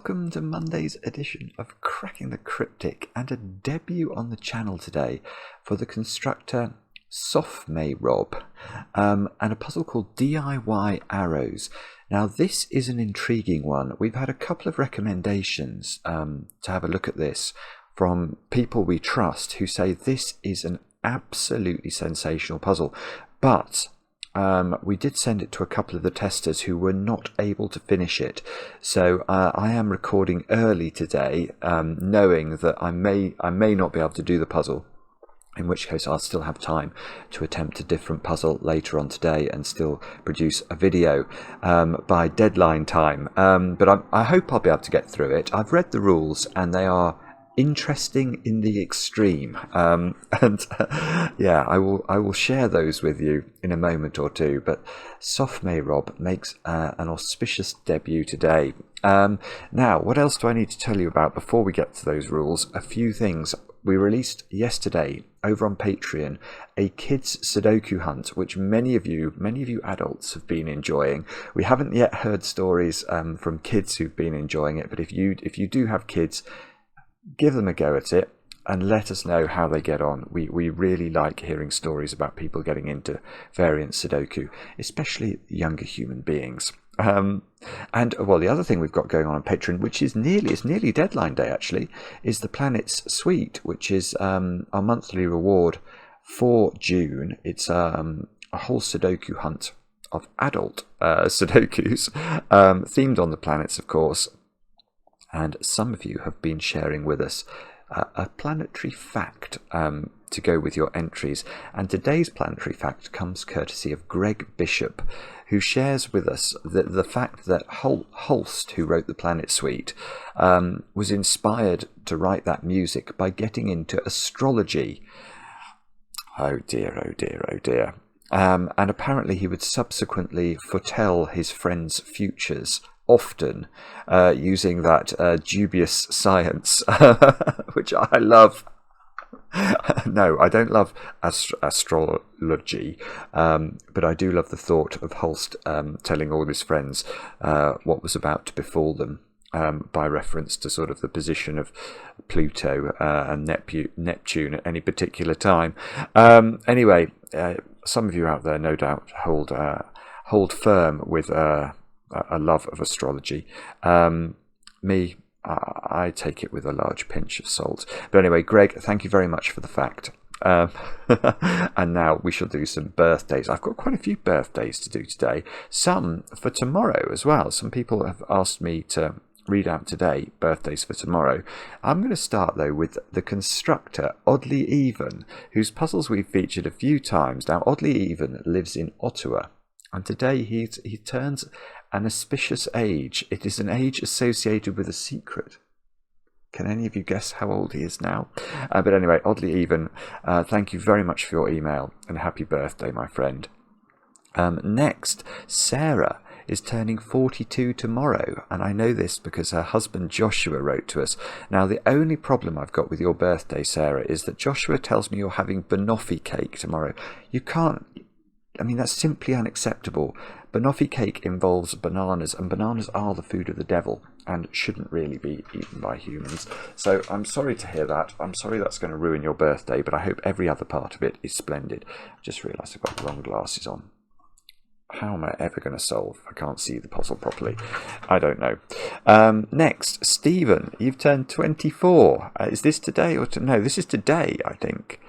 welcome to Monday's edition of Cracking the Cryptic, and a debut on the channel today for the constructor sophmayrob, and a puzzle called DIY Arrows. Now this is an intriguing one. We've had a couple of recommendations to have a look at this from people we trust who say this is an absolutely sensational puzzle, but we did send it to a couple of the testers who were not able to finish it. So I am recording early today, knowing that I may not be able to do the puzzle, in which case I'll still have time to attempt a different puzzle later on today and still produce a video by deadline time. But I hope I'll be able to get through it. I've read the rules and they are interesting in the extreme, yeah, I will share those with you in a moment or two. But sophmayrob makes an auspicious debut today. Now, what else do I need to tell you about before we get to those rules? A few things. We released yesterday over on Patreon a kids Sudoku hunt, which many of you adults have been enjoying. We haven't yet heard stories from kids who've been enjoying it, but if you do have kids, give them a go at it and let us know how they get on. We really like hearing stories about people getting into variant Sudoku, especially younger human beings. And well, the other thing we've got going on Patreon, which is nearly deadline day actually, is the Planets Suite, which is our monthly reward for June. It's a whole Sudoku hunt of adult Sudokus, themed on the planets, of course. And some of you have been sharing with us a planetary fact to go with your entries. And today's planetary fact comes courtesy of Greg Bishop, who shares with us the fact that Holst, who wrote the Planet Suite, was inspired to write that music by getting into astrology. Oh dear, oh dear, oh dear. And apparently he would subsequently foretell his friends' futures, often using that dubious science, which I love. No, I don't love astrology, but I do love the thought of Holst telling all his friends what was about to befall them, by reference to sort of the position of Pluto and Neptune at any particular time. Anyway, some of you out there no doubt hold firm with a love of astrology. Me, I take it with a large pinch of salt. But anyway, Greg, thank you very much for the fact. And now we shall do some birthdays. I've got quite a few birthdays to do today, some for tomorrow as well. Some people have asked me to read out today birthdays for tomorrow. I'm going to start though with the constructor Oddly Even, whose puzzles we've featured a few times. Now, Oddly Even lives in Ottawa, and today he turns an auspicious age. It is an age associated with a secret. Can any of you guess how old he is now? But anyway, Oddly Even, thank you very much for your email and happy birthday, my friend. Next, Sarah is turning 42 tomorrow, and I know this because her husband Joshua wrote to us. Now, the only problem I've got with your birthday, Sarah, is that Joshua tells me you're having banoffee cake tomorrow. You can't. I mean, that's simply unacceptable. Banoffee cake involves bananas, and bananas are the food of the devil and shouldn't really be eaten by humans. So I'm sorry to hear that. I'm sorry that's going to ruin your birthday, but I hope every other part of it is splendid. I just realised I've got the wrong glasses on. How am I ever going to solve? I can't see the puzzle properly. I don't know. Next, Stephen, you've turned 24. Is this today or no? This is today, I think.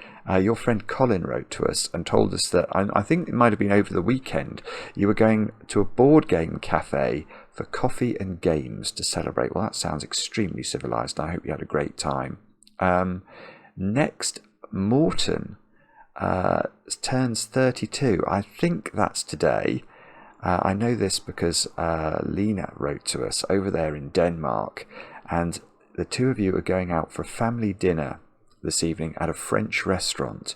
Your friend Colin wrote to us and told us that, I think it might have been over the weekend, you were going to a board game cafe for coffee and games to celebrate. Well, that sounds extremely civilised. I hope you had a great time. Next, Morton turns 32. I think that's today. I know this because Lena wrote to us over there in Denmark, and the two of you are going out for a family dinner this evening at a French restaurant,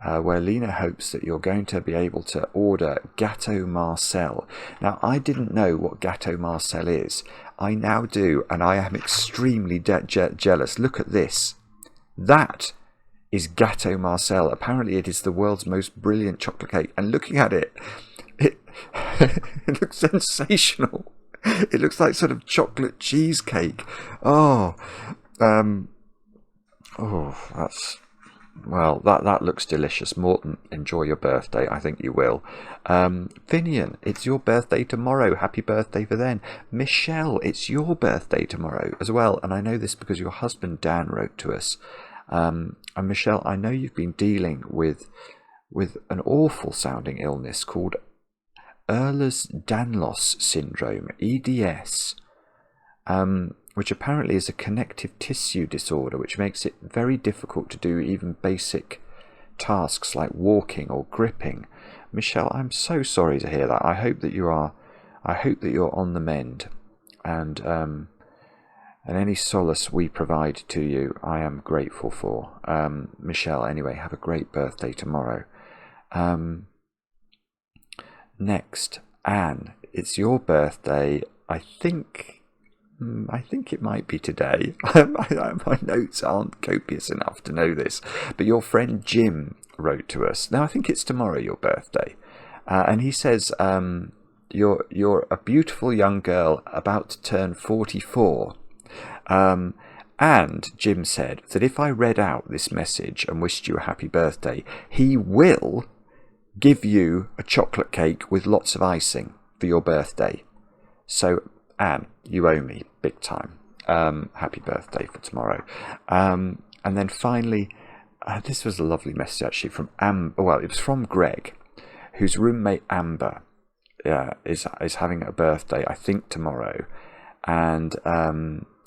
where Lena hopes that you're going to be able to order Gâteau Marcel. Now, I didn't know what Gâteau Marcel is. I now do, and I am extremely jealous. Look at this. That is Gâteau Marcel. Apparently it is the world's most brilliant chocolate cake, and looking at it, it looks sensational. It looks like sort of chocolate cheesecake. Oh, that's... Well, that looks delicious. Morton, enjoy your birthday. I think you will. Finian, it's your birthday tomorrow. Happy birthday for then. Michelle, it's your birthday tomorrow as well. And I know this because your husband Dan wrote to us. And Michelle, I know you've been dealing with an awful sounding illness called Ehlers-Danlos syndrome, EDS. Which apparently is a connective tissue disorder, which makes it very difficult to do even basic tasks like walking or gripping. Michelle, I'm so sorry to hear that. I hope that you're on the mend, and any solace we provide to you, I am grateful for. Michelle, anyway, have a great birthday tomorrow. Next, Anne, it's your birthday. I think it might be today. My notes aren't copious enough to know this, but your friend Jim wrote to us. Now I think it's tomorrow, your birthday, and he says you're a beautiful young girl about to turn 44. And Jim said that if I read out this message and wished you a happy birthday, he will give you a chocolate cake with lots of icing for your birthday. So Anne, you owe me big time. Happy birthday for tomorrow. And then finally, this was a lovely message actually from it was from Greg, whose roommate Amber is having a birthday, I think tomorrow. And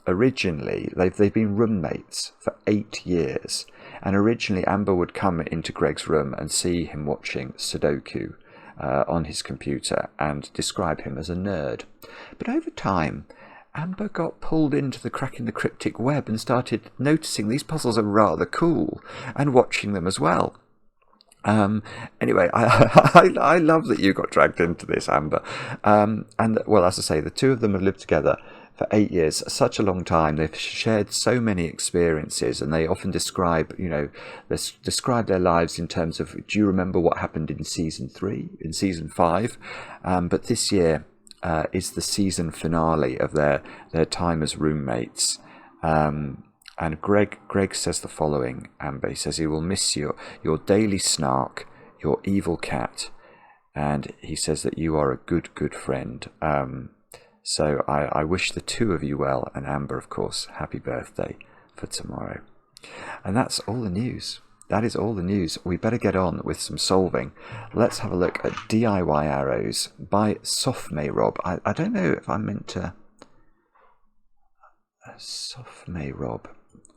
originally they've been roommates for 8 years. And originally Amber would come into Greg's room and see him watching Sudoku on his computer and describe him as a nerd. But over time, Amber got pulled into the Cracking the Cryptic web and started noticing these puzzles are rather cool and watching them as well. Anyway, I love that you got dragged into this, Amber. And well, as I say, the two of them have lived together for 8 years, such a long time. They've shared so many experiences, and they often describe their lives in terms of, do you remember what happened in season 3, in season 5? But this year is the season finale of their time as roommates. And Greg says the following, Amber. He says he will miss your daily snark, your evil cat, and he says that you are a good friend. So I wish the two of you well, and Amber, of course, happy birthday for tomorrow. And that's all the news. That is all the news. We better get on with some solving. Let's have a look at DIY Arrows by sophmayrob. I don't know if I meant to... sophmayrob.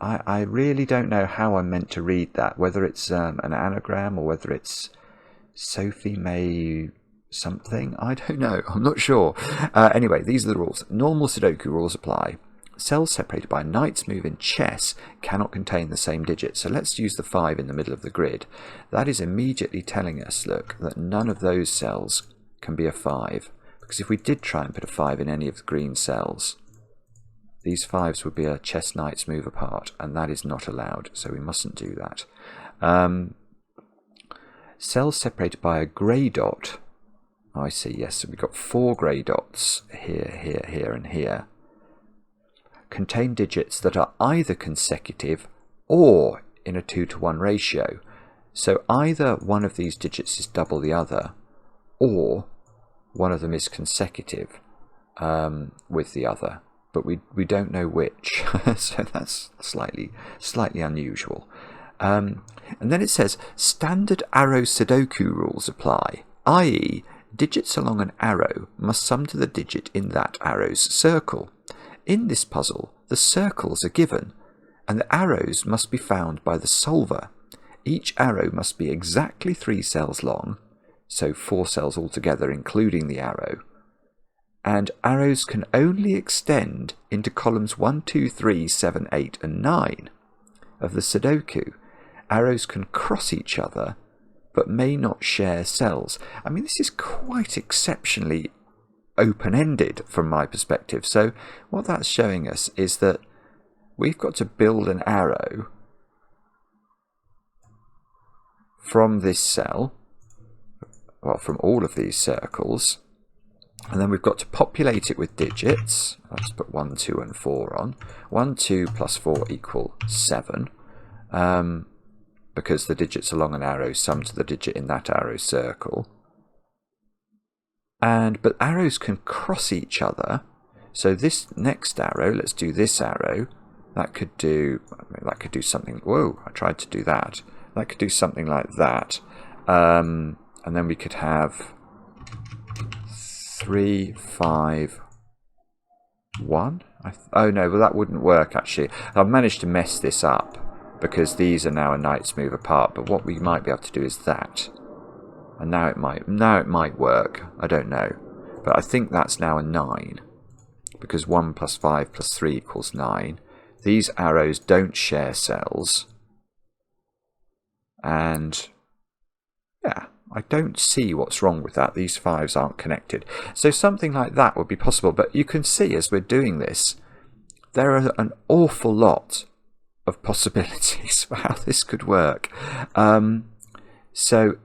I really don't know how I'm meant to read that, whether it's an anagram or whether it's Sophie May something. I don't know. I'm not sure. Anyway, these are the rules. Normal Sudoku rules apply. Cells separated by a knight's move in chess cannot contain the same digit. So let's use the 5 in the middle of the grid. That is immediately telling us, look, that none of those cells can be a 5. Because if we did try and put a 5 in any of the green cells, these 5s would be a chess knight's move apart, and that is not allowed, so we mustn't do that. Cells separated by a grey dot. Oh, I see, yes, so we've got 4 grey dots here, here, here, and here. Contain digits that are either consecutive or in a 2-to-1 ratio. So either one of these digits is double the other, or one of them is consecutive with the other. But we don't know which, so that's slightly unusual. And then it says, standard arrow Sudoku rules apply, i.e. digits along an arrow must sum to the digit in that arrow's circle. In this puzzle, the circles are given, and the arrows must be found by the solver. Each arrow must be exactly 3 cells long, so 4 cells altogether including the arrow, and arrows can only extend into columns 1, 2, 3, 7, 8 and 9 of the Sudoku. Arrows can cross each other, but may not share cells. I mean, this is quite exceptionally open-ended from my perspective. So what that's showing us is that we've got to build an arrow from this cell, well, from all of these circles, And then we've got to populate it with digits. Let's put 1, 2 and 4 on. 1, 2 plus 4 equal 7. Because the digits along an arrow sum to the digit in that arrow circle. But arrows can cross each other. So this next arrow, let's do this arrow. That could do something. Whoa! I tried to do that. That could do something like that. And then we could have 3, 5, 1. Oh no, well that wouldn't work actually. I've managed to mess this up because these are now a knight's move apart. But what we might be able to do is that. And now it might work. I don't know. But I think that's now a 9. Because 1 plus 5 plus 3 equals 9. These arrows don't share cells. And yeah, I don't see what's wrong with that. These 5s aren't connected. So something like that would be possible. But you can see as we're doing this, there are an awful lot of possibilities for how this could work. So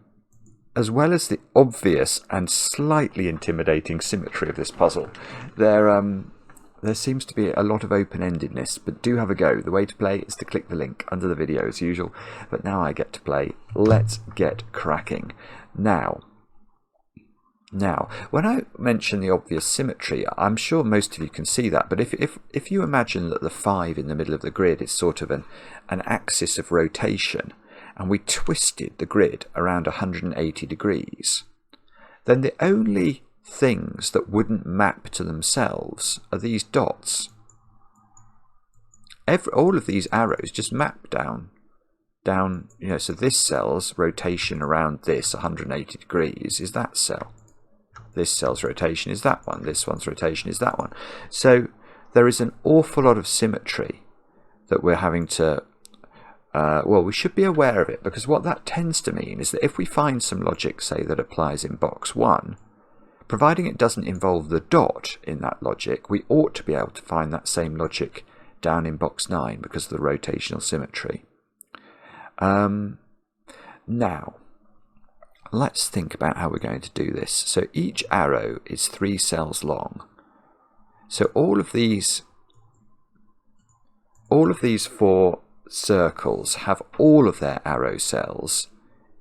as well as the obvious and slightly intimidating symmetry of this puzzle, there seems to be a lot of open-endedness, but do have a go. The way to play is to click the link under the video as usual, but now I get to play. Let's get cracking. Now, when I mention the obvious symmetry, I'm sure most of you can see that, but if you imagine that the 5 in the middle of the grid is sort of an axis of rotation, and we twisted the grid around 180 degrees, then the only things that wouldn't map to themselves are these dots. All of these arrows just map down, so this cell's rotation around this 180 degrees is that cell. This cell's rotation is that one. This one's rotation is that one. So there is an awful lot of symmetry that we're having to we should be aware of it, because what that tends to mean is that if we find some logic, say, that applies in box 1, providing it doesn't involve the dot in that logic, we ought to be able to find that same logic down in box 9 because of the rotational symmetry. Now, let's think about how we're going to do this. So each arrow is 3 cells long. So all of these 4 circles have all of their arrow cells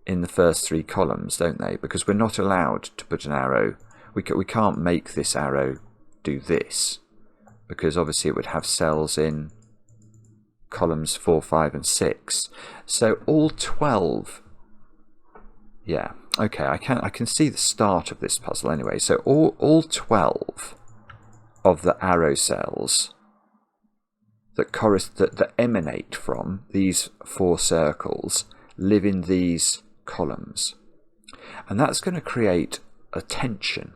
in the first 3 columns, don't they? Because we're not allowed to put an arrow. We can't make this arrow do this, because obviously it would have cells in columns 4, 5 and 6. So all 12. Yeah, okay, I can see the start of this puzzle anyway. So all 12 of the arrow cells that emanate from these 4 circles live in these columns. And that's going to create a tension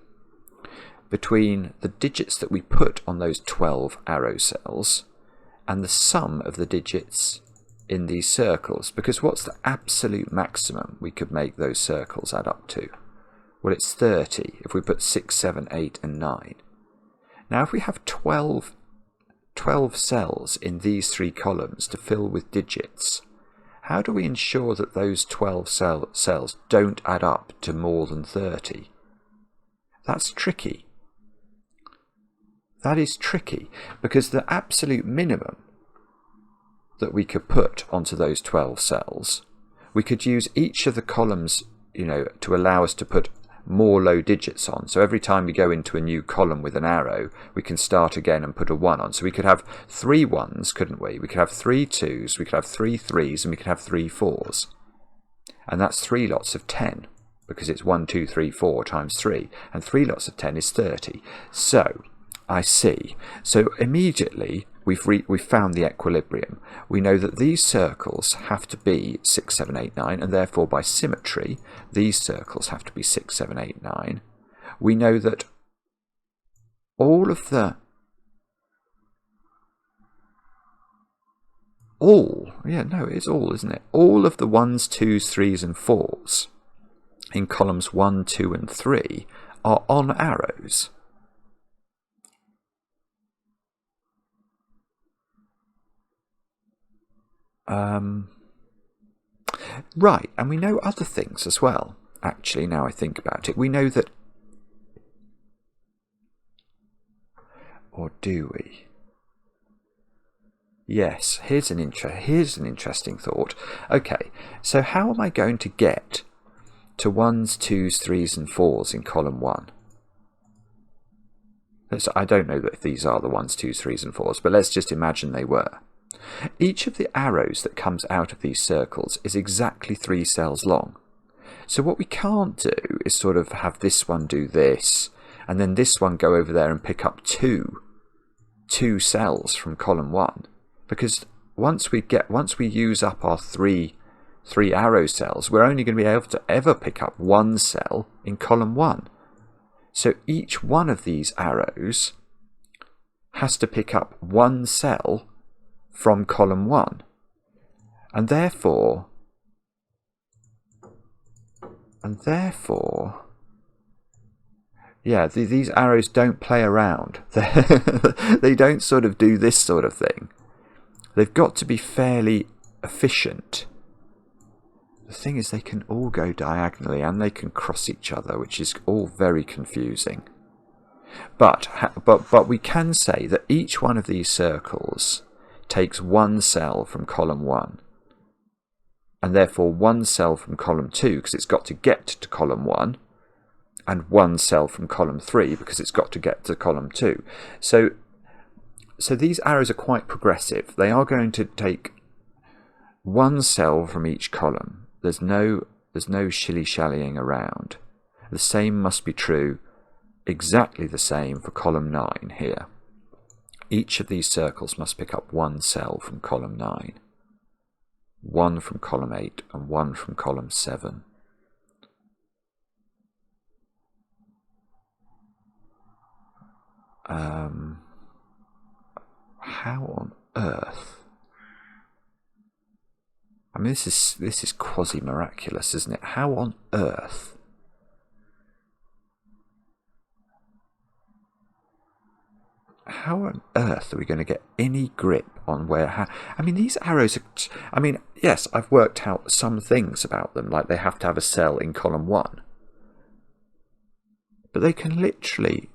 between the digits that we put on those 12 arrow cells and the sum of the digits in these circles. Because what's the absolute maximum we could make those circles add up to? Well, it's 30 if we put 6, 7, 8 and 9. Now if we have 12 cells in these 3 columns to fill with digits, how do we ensure that those 12 cells don't add up to more than 30? That's tricky. That is tricky, because the absolute minimum that we could put onto those 12 cells, we could use each of the columns, to allow us to put more low digits on. So every time we go into a new column with an arrow, we can start again and put a 1 on. So we could have 3 1s, couldn't we? We could have 3 2s, we could have 3 3s, and we could have 3 4s. And that's 3 lots of 10, because it's 1, 2, 3, 4 times 3. And 3 lots of 10 is 30. So, I see. So immediately, we've found the equilibrium. We know that these circles have to be 6, 7, 8, 9, and therefore by symmetry, these circles have to be 6, 7, 8, 9. We know that all of the it's all, isn't it? All of the 1s, 2s, 3s and 4s in columns 1, 2 and 3 are on arrows. Right, and we know other things as well, actually, now I think about it. We know that Or do we? Yes, here's an interesting thought. Okay, so how am I going to get to 1s, 2s, 3s and 4s in column 1? I don't know that these are the 1s, 2s, 3s and 4s, but let's just imagine they were. Each of the arrows that comes out of these circles is exactly 3 cells long. So what we can't do is sort of have this one do this, and then this one go over there and pick up two cells from column 1. Because once we use up our three arrow cells, we're only going to be able to ever pick up 1 cell in column 1. So each one of these arrows has to pick up 1 cell from column 1. And therefore, yeah, these arrows don't play around. They don't sort of do this sort of thing. They've got to be fairly efficient. The thing is, they can all go diagonally and they can cross each other, which is all very confusing. But we can say that each one of these circles takes 1 cell from column 1, and therefore 1 cell from column 2 because it's got to get to column 1, and 1 cell from column 3 because it's got to get to column 2. So these arrows are quite progressive. They are going to take 1 cell from each column. There's no shilly-shallying around. The same must be true, exactly the same for column 9 here. Each of these circles must pick up 1 cell from column 9, 1 from column 8, and 1 from column 7. How on earth? I mean, this is quasi-miraculous, isn't it? How on earth? How on earth are we going to get any grip on where... I mean, these arrows are... I mean, yes, I've worked out some things about them, like they have to have a cell in column 1. But they can literally...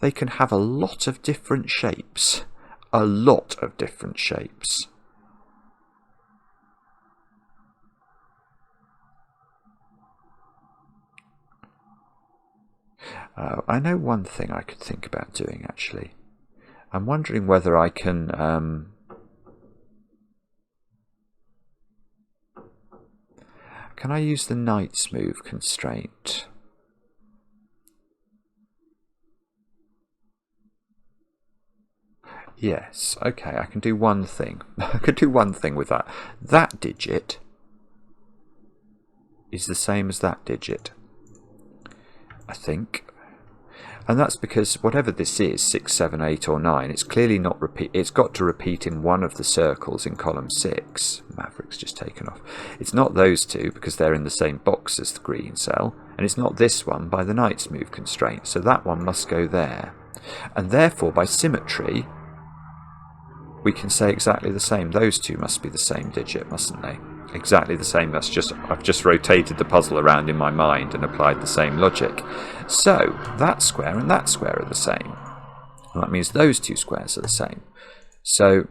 They can have a lot of different shapes. A lot of different shapes. I know one thing I could think about doing, actually. I'm wondering whether I can... can I use the knight's move constraint? Yes, okay, I can do one thing. I could do one thing with that. That digit is the same as that digit, I think. And that's because whatever this is, 6, 7, 8 or 9, it's clearly not repeat. It's got to repeat in one of the circles in column 6. Maverick's just taken off. It's not those two because they're in the same box as the green cell. And it's not this one by the knight's move constraint. So that one must go there. And therefore, by symmetry, we can say exactly the same. Those two must be the same digit, mustn't they? Exactly the same. That's just, I've just rotated the puzzle around in my mind and applied the same logic. So that square and that square are the same. And that means those two squares are the same. So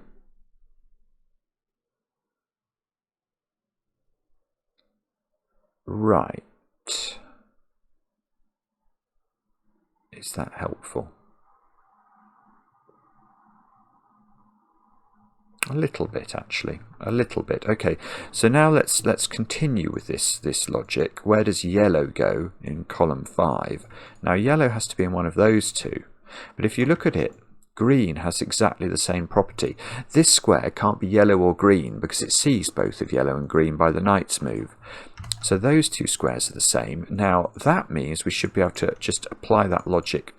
right. Is that helpful? A little bit, actually. A little bit. Okay, so now let's continue with this logic. Where does yellow go in column 5? Now, yellow has to be in one of those two. But if you look at it, green has exactly the same property. This square can't be yellow or green because it sees both of yellow and green by the knight's move. So those two squares are the same. Now, that means we should be able to just apply that logic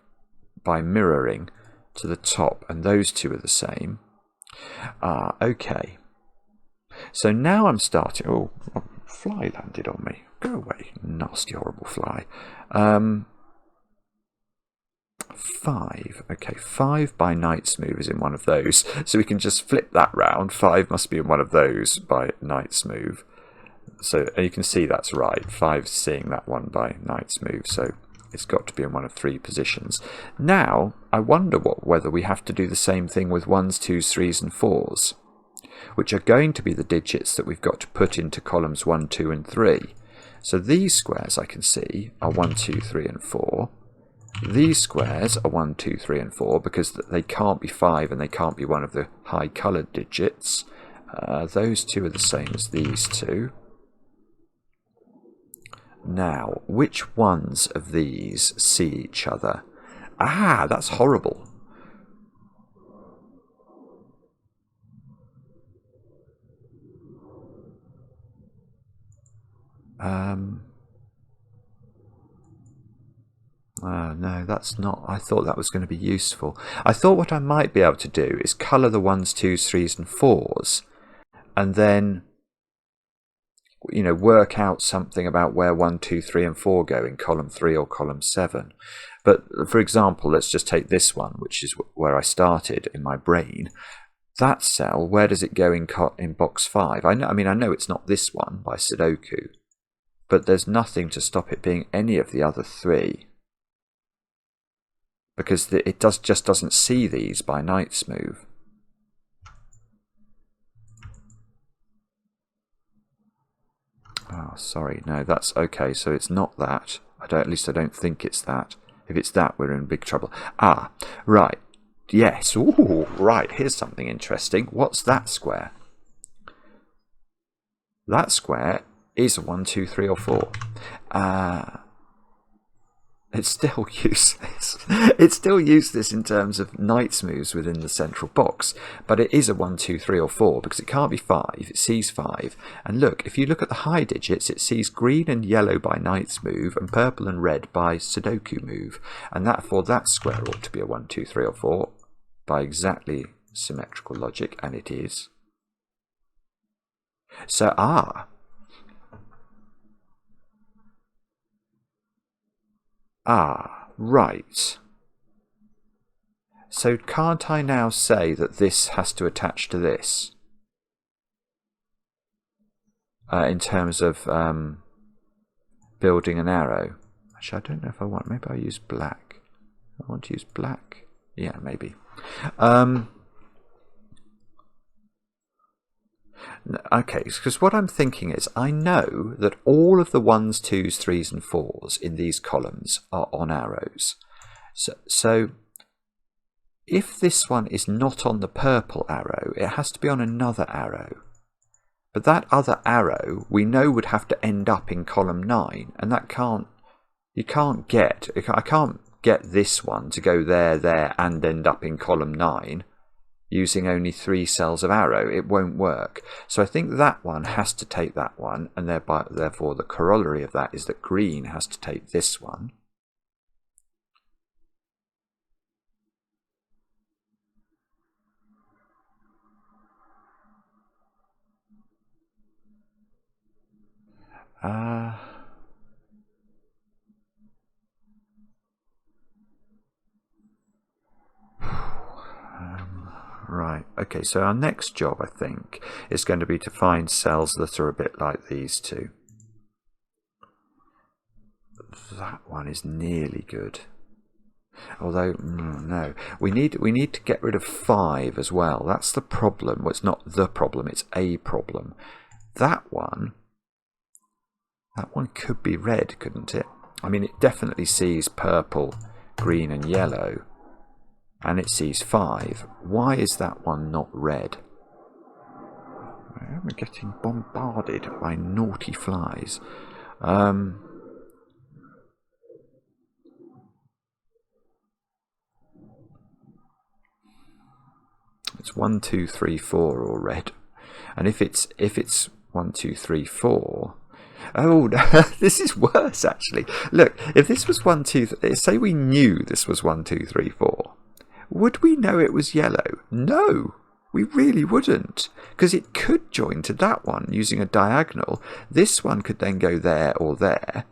by mirroring to the top, and those two are the same. Okay. So now I'm starting... Oh, a fly landed on me. Go away, nasty, horrible fly. 5. Okay, 5 by knight's move is in one of those. So we can just flip that round. 5 must be in one of those by knight's move. So you can see that's right. 5's seeing that one by knight's move. So It's got to be in one of 3 positions. Now, I wonder whether we have to do the same thing with 1s, 2s, 3s and 4s, which are going to be the digits that we've got to put into columns 1, 2 and 3. So these squares I can see are 1, 2, 3 and 4. These squares are 1, 2, 3 and 4 because they can't be 5 and they can't be one of the high coloured digits. Those 2 are the same as these 2. Now, which ones of these see each other? Ah, that's horrible. Oh, no, that's not. I thought that was going to be useful. I thought what I might be able to do is colour the 1s, 2s, 3s and 4s, and then, you know, work out something about where 1, 2, 3 and 4 go in column 3 or column 7. But for example, let's just take this one, which is where I started in my brain. That cell, where does it go in box 5? I know it's not this one by Sudoku, but there's nothing to stop it being any of the other 3. Because it just doesn't see these by knight's move. Oh, sorry, no, that's okay. So it's not that. At least I don't think it's that. If it's that, we're in big trouble. Ah, right. Yes. Ooh, right. Here's something interesting. What's that square? That square is a 1, 2, 3, or 4. It's still useless. It's still useless in terms of knight's moves within the central box, but it is a 1, 2, 3 or 4 because it can't be 5. It sees 5. And look, if you look at the high digits, it sees green and yellow by knight's move and purple and red by Sudoku move. And therefore that square ought to be a 1, 2, 3 or 4 by exactly symmetrical logic, and it is. So, right. So can't I now say that this has to attach to this? In terms of building an arrow. Actually, I don't know if I want... Maybe I'll use black. I want to use black. Yeah, maybe. Okay, because what I'm thinking is I know that all of the 1s, 2s, 3s and 4s in these columns are on arrows. So if this one is not on the purple arrow, it has to be on another arrow. But that other arrow we know would have to end up in column 9, and that I can't get this one to go there and end up in column 9. Using only 3 cells of arrow, it won't work. So I think that one has to take that one, and therefore the corollary of that is that green has to take this one. Right, okay, so our next job, I think, is going to be to find cells that are a bit like these two. That one is nearly good. Although, no. We need to get rid of 5 as well. That's the problem. Well, it's not the problem, it's a problem. That one could be red, couldn't it? I mean, it definitely sees purple, green and yellow. And it sees 5. Why is that one not red? We're getting bombarded by naughty flies. It's 1, 2, 3, 4 all red. And if it's 1, 2, 3, 4. Oh, this is worse actually. Look, if this was 1, 2, say we knew this was 1, 2, 3, 4. Would we know it was yellow? No, we really wouldn't, because it could join to that one using a diagonal. This one could then go there or there,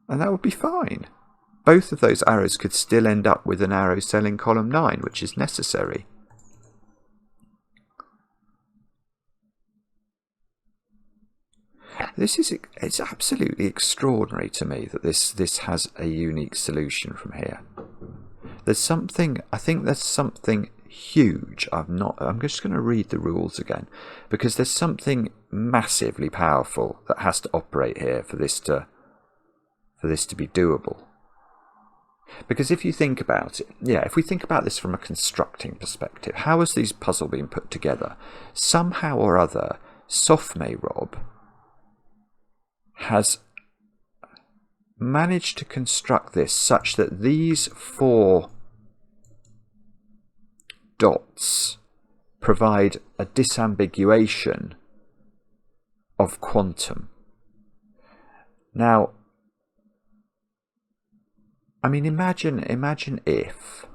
and that would be fine. Both of those arrows could still end up with an arrow cell in column 9, which is necessary. It's absolutely extraordinary to me that this has a unique solution from here. There's something, I think there's something huge. I'm just going to read the rules again, because there's something massively powerful that has to operate here for this to be doable. Because if you think about it, if we think about this from a constructing perspective, how has these puzzle been put together? Somehow or other, sophmayrob has managed to construct this such that these 4 dots provide a disambiguation of quantum. Now, I mean, imagine if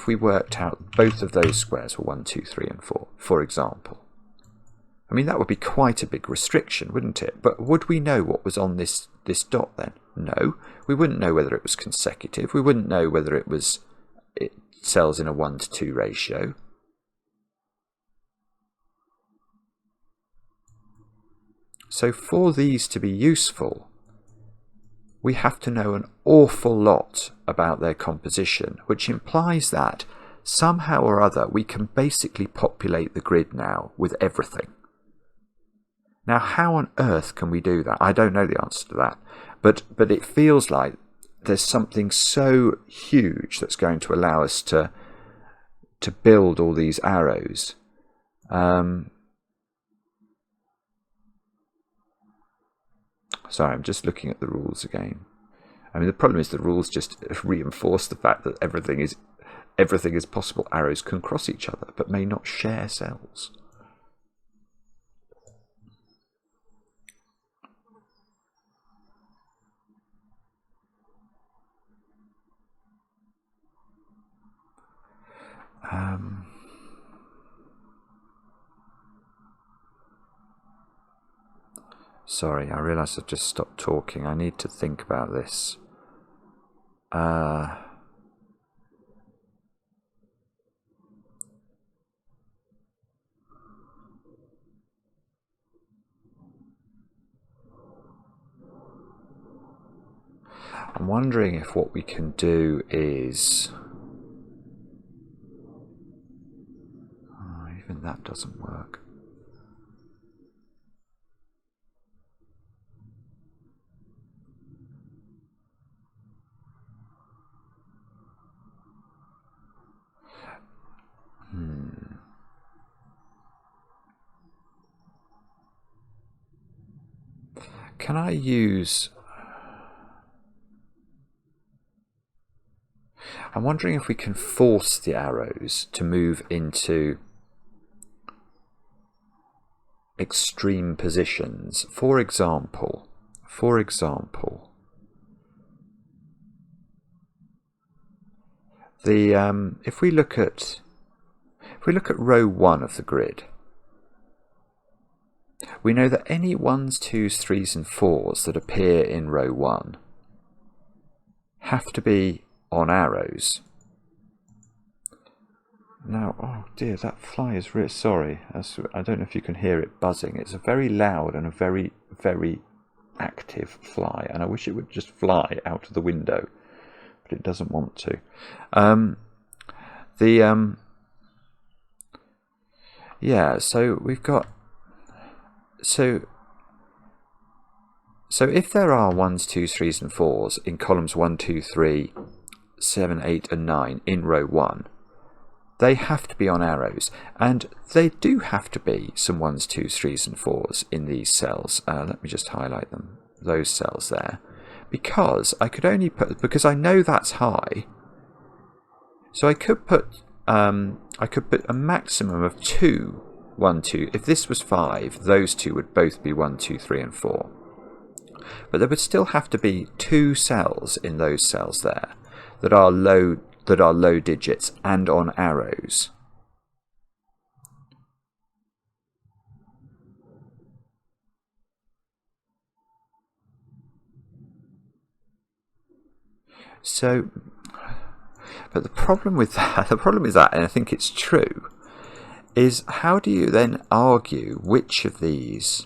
we worked out both of those squares were 1, 2, 3, and 4, for example. I mean, that would be quite a big restriction, wouldn't it? But would we know what was on this dot then? No. We wouldn't know whether it was consecutive. We wouldn't know whether it cells in a 1:2 ratio. So for these to be useful, we have to know an awful lot about their composition, which implies that somehow or other we can basically populate the grid now with everything. Now, how on earth can we do that? I don't know the answer to that, but it feels like there's something so huge that's going to allow us to build all these arrows. Sorry, I'm just looking at the rules again. I mean, the problem is the rules just reinforce the fact that everything is possible. Arrows can cross each other, but may not share cells. Sorry, I realise I've just stopped talking. I need to think about this. I'm wondering if what we can do is... even that doesn't work. Can I use... I'm wondering if we can force the arrows to move into extreme positions. For example, the if we look at row 1 of the grid, we know that any 1s, 2s, 3s and 4s that appear in row 1 have to be on arrows. Now, oh dear, that fly is really... Sorry, I don't know if you can hear it buzzing. It's a very loud and a very, very active fly, and I wish it would just fly out of the window, but it doesn't want to. Yeah, so we've got... So if there are 1s, 2s, 3s and 4s in columns 1, 2, 3, 7, 8 and 9 in row 1, they have to be on arrows, and they do have to be some 1s, 2s, 3s and 4s in these cells. Let me just highlight them, those cells there, because I could only put, because I know that's high, so I could put a maximum of 2 1, 2. If this was 5, those two would both be 1, 2, 3 and 4. But there would still have to be 2 cells in those cells there that are low digits and on arrows. So, but the problem is that, and I think it's true, is how do you then argue which of these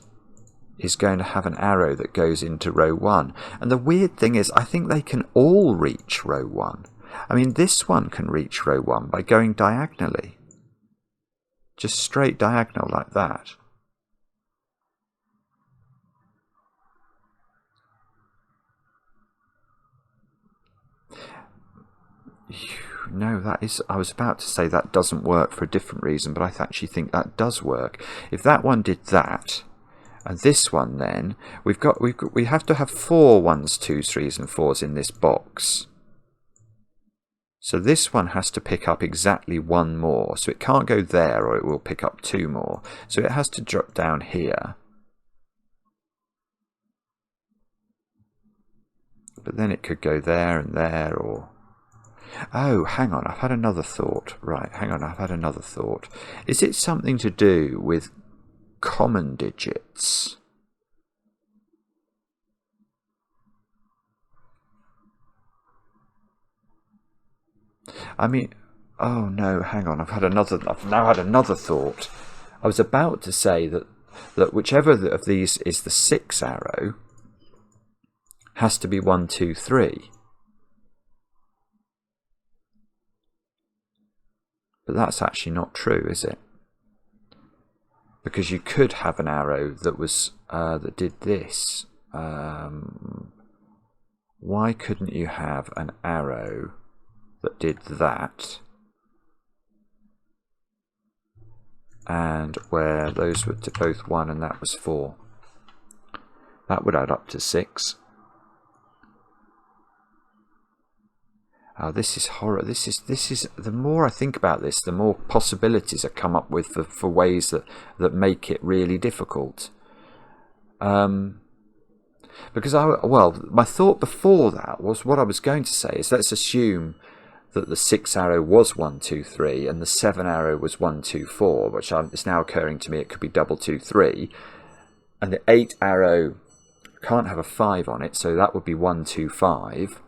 is going to have an arrow that goes into row 1. And the weird thing is, I think they can all reach row 1. I mean, this one can reach row 1 by going diagonally. Just straight diagonal like that. No, that is, I was about to say that doesn't work for a different reason, but I actually think that does work. If that one did that, and this one then, we have to have 4 1s, 2s, 3s and 4s in this box. So this one has to pick up exactly 1 more. So it can't go there or it will pick up 2 more. So it has to drop down here. But then it could go there and there, or... Oh, hang on, I've had another thought. Right, hang on, I've had another thought. Is it something to do with common digits? I mean, oh no, hang on, I've now had another thought. I was about to say that whichever of these is the 6 arrow has to be 1, 2, 3. But that's actually not true, is it? Because you could have an arrow that was that did this. Why couldn't you have an arrow that did that? And where those were to both 1 and that was 4. That would add up to 6. Oh, this is horror. This is. The more I think about this, the more possibilities I come up with for ways that make it really difficult. Because my thought before that was, what I was going to say is, let's assume that the 6 arrow was 1, 2, 3 and the 7 arrow was 1, 2, 4, which is now occurring to me it could be double 2, 3, and the 8 arrow can't have a 5 on it, so that would be 1, 2, 5.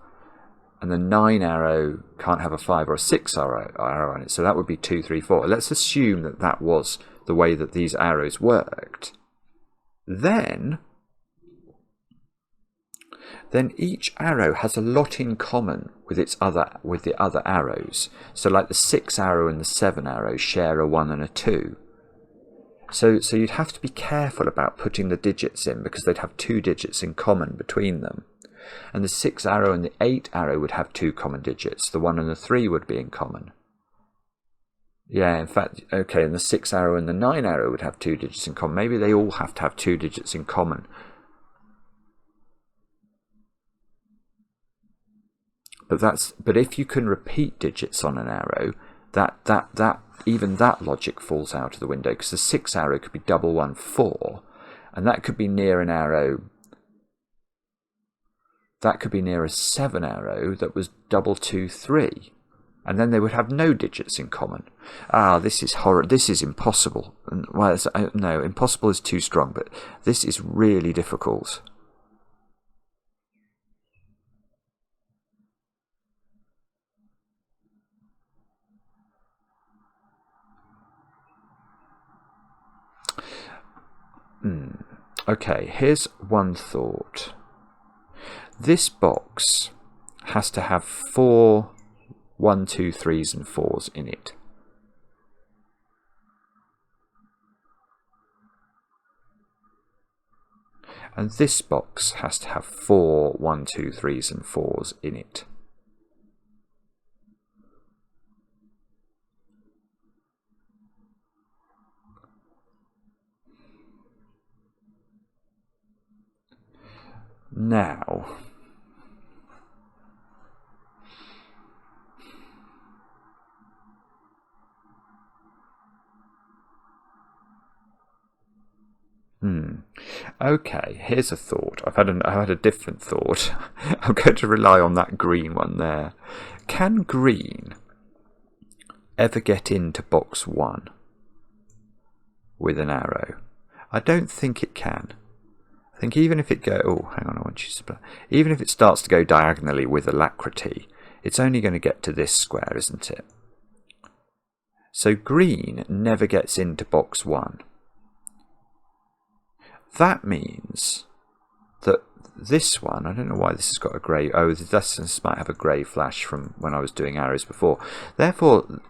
And the 9 arrow can't have a 5 or a 6 arrow on it, so that would be 2, 3, 4. Let's assume that that was the way that these arrows worked. Then each arrow has a lot in common with the other arrows. So like the 6 arrow and the 7 arrow share a 1 and a 2. So you'd have to be careful about putting the digits in, because they'd have 2 digits in common between them. And the 6 arrow and the 8 arrow would have 2 common digits. The 1 and the 3 would be in common. Yeah, in fact, okay, and the 6 arrow and the 9 arrow would have 2 digits in common. Maybe they all have to have 2 digits in common. But if you can repeat digits on an arrow, even that logic falls out of the window, because the 6 arrow could be double 1, 4, and that could be near an arrow. That could be near a 7 arrow that was double 2, 3. And then they would have no digits in common. Ah, this is horror. This is impossible. Well, no, impossible is too strong, but this is really difficult. Okay, here's one thought. This box has to have 4 1, 2, 3s and 4s in it. And this box has to have 4 1, 2, 3s and 4s in it. Now, okay, here's a thought. I've had a different thought. I'm going to rely on that green one there. Can green ever get into box 1 with an arrow? I don't think it can. I think even if it even if it starts to go diagonally with alacrity, it's only going to get to this square, isn't it? So green never gets into box 1. that means that this one, I don't know why this has got a grey, oh, this might have a grey flash from when I was doing arrows before. Therefore,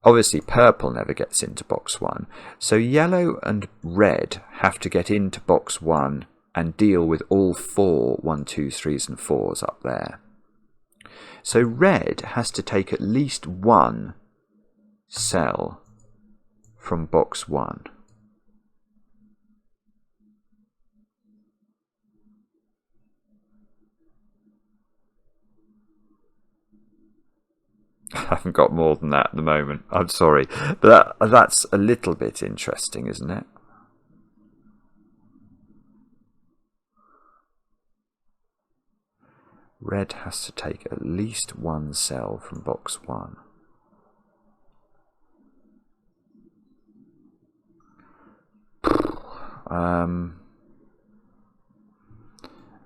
obviously purple never gets into box 1. So yellow and red have to get into box 1 and deal with all 4 1, 2, 3s and 4s up there. So red has to take at least 1 cell from box 1. I haven't got more than that at the moment. I'm sorry. But that's a little bit interesting, isn't it? Red has to take at least 1 cell from box 1.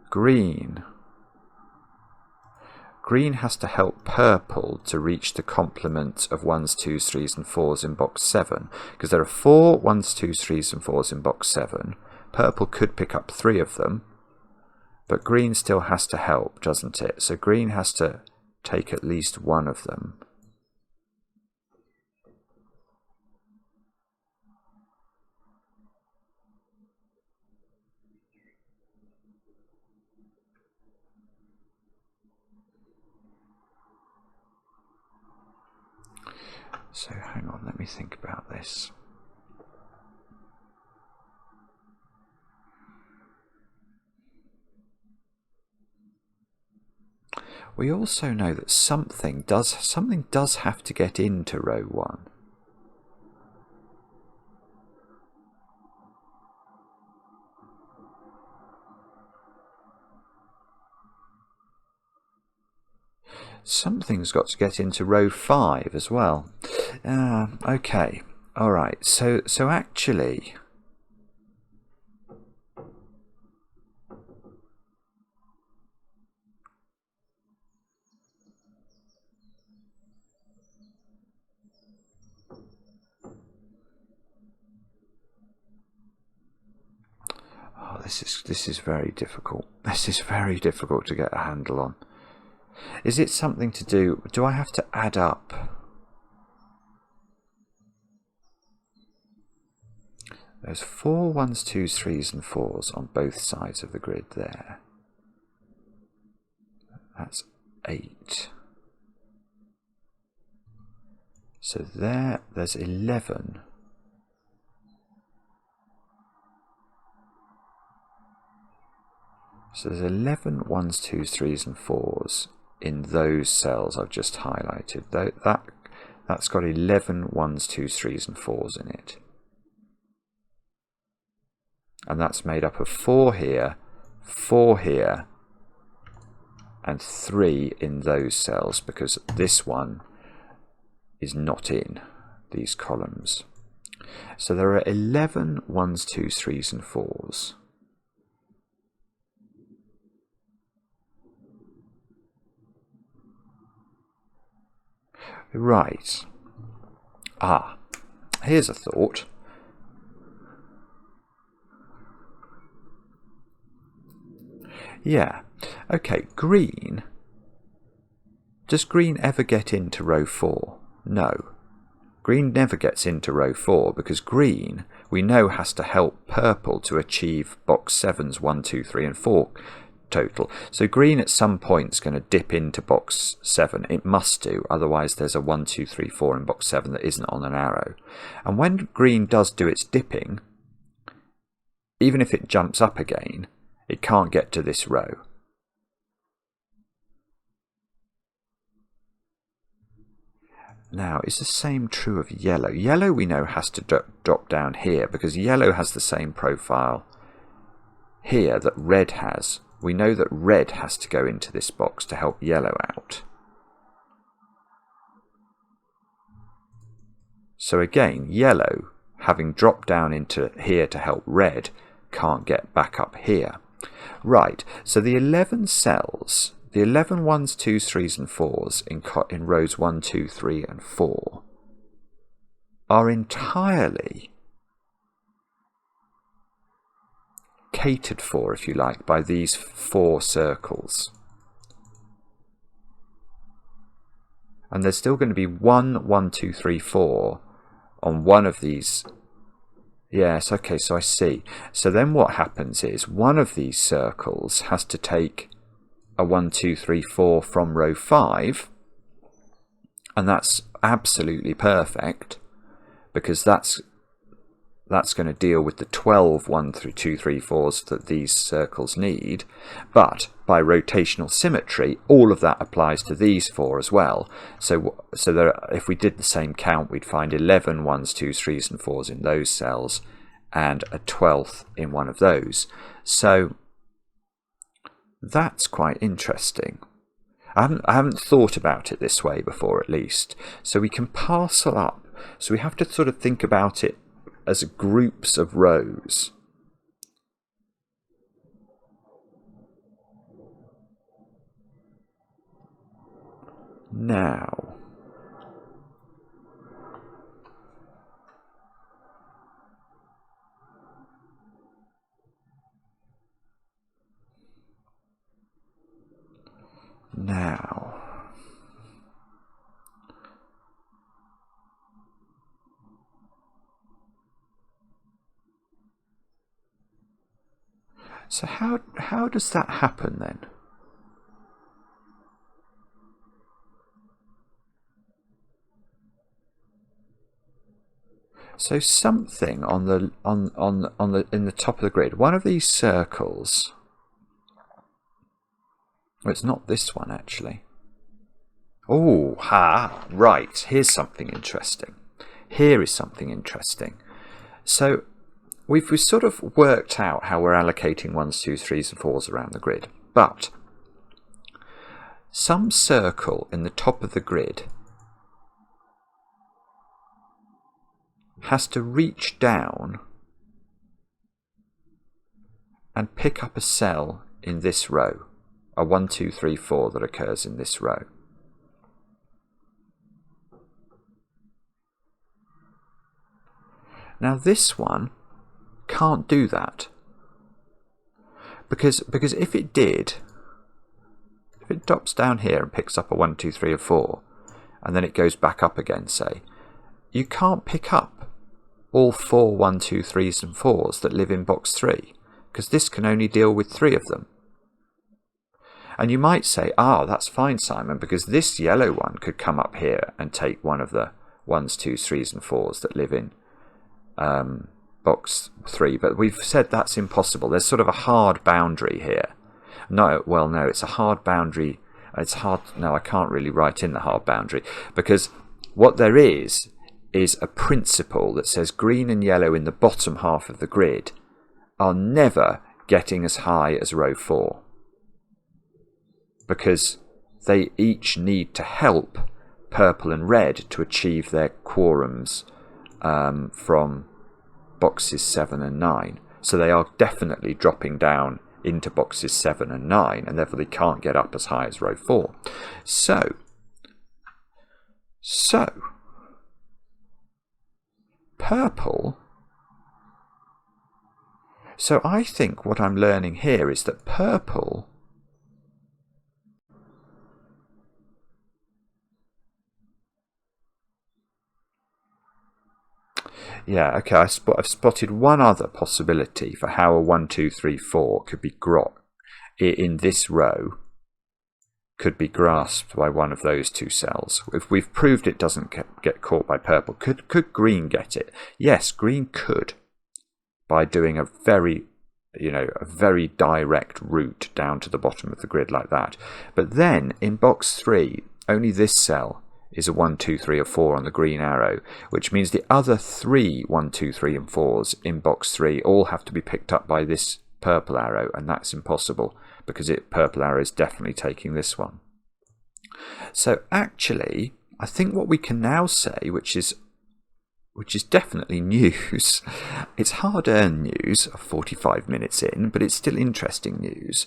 Green. Green has to help purple to reach the complement of 1s, 2s, 3s and 4s in box 7. Because there are 4 1s, 2s, 3s and 4s in box 7. Purple could pick up 3 of them. But green still has to help, doesn't it? So green has to take at least 1 of them. So hang on, let me think about this. We also know that something does have to get into row 1. Something's got to get into row 5 as well. Okay, all right. So actually, this is very difficult. This is very difficult to get a handle on. Is it something to do? Do I have to add up? There's 4 1s, 2s, 3s and 4s on both sides of the grid there. That's 8. So there's 11. So there's 11 1s, 2s, 3s and 4s in those cells I've just highlighted. That's got 11 1s, 2s, 3s and 4s in it. And that's made up of 4 here, 4 here, and 3 in those cells, because this one is not in these columns. So there are 11 1s, 2s, 3s and 4s. Right. Here's a thought. Yeah. Okay, green. Does green ever get into row 4? No. Green never gets into row 4 because green, we know, has to help purple to achieve box 7's 1, 2, 3 and 4 total. So green at some point is going to dip into box 7. It must do, otherwise there's a 1, 2, 3, 4 in box 7 that isn't on an arrow. And when green does do its dipping, even if it jumps up again, it can't get to this row. Now, is the same true of yellow? Yellow we know has to drop down here because yellow has the same profile here that red has. We know that red has to go into this box to help yellow out. So again, yellow, having dropped down into here to help red, can't get back up here. Right, so the 11 cells, the 11 1s, 2s, 3s and 4s in rows 1, 2, 3 and 4 are entirely catered for, if you like, by these 4 circles. And there's still going to be 1, 1, 2, 3, 4 on one of these. Yes, okay, so I see. So then what happens is one of these circles has to take a 1, 2, 3, 4 from row 5, and that's absolutely perfect, because that's going to deal with the 12 1 through 2, 3, 4s that these circles need. But by rotational symmetry, all of that applies to these 4 as well. So if we did the same count, we'd find 11 1s, 2s, 3s and 4s in those cells, and a 12th in one of those. So that's quite interesting. I haven't thought about it this way before, at least. So we can parcel up. So we have to sort of think about it as groups of rows. Now, so how does that happen then? So something on the in the top of the grid, one of these circles. Well, it's not this one actually. Oh, right. Here's something interesting. Here is something interesting. So we've sort of worked out how we're allocating 1s, 2s, 3s and 4s around the grid, but some circle in the top of the grid has to reach down and pick up a cell in this row, a 1, 2, 3, 4 that occurs in this row. Now this one can't do that, because if it did, if it drops down here and picks up a 1, 2, 3 or 4 and then it goes back up again, say, you can't pick up all 4 1, 2, 3s and 4s that live in box 3, because this can only deal with 3 of them. And you might say, that's fine, Simon, because this yellow one could come up here and take one of the 1s, 2s, 3s and 4s that live in box 3, but we've said that's impossible. There's sort of a hard boundary here. No, it's a hard boundary. It's hard. No, I can't really write in the hard boundary, because what there is a principle that says green and yellow in the bottom half of the grid are never getting as high as row 4, because they each need to help purple and red to achieve their quorums from boxes 7 and 9. So they are definitely dropping down into boxes 7 and 9, and therefore they can't get up as high as row 4. So purple. So I think what I'm learning here is that purple I've spotted one other possibility for how a 1, 2, 3, 4 could be in this row could be grasped by one of those 2 cells. If we've proved it doesn't get caught by purple, could green get it? Yes, green could, by doing a very direct route down to the bottom of the grid like that. But then in box 3, only this cell is a 1, 2, 3 or 4 on the green arrow, which means the other 3 1, 2, 3 and 4s in box 3 all have to be picked up by this purple arrow, and that's impossible, because purple arrow is definitely taking this one. So actually, I think what we can now say, which is definitely news, it's hard-earned news, 45 minutes in, but it's still interesting news,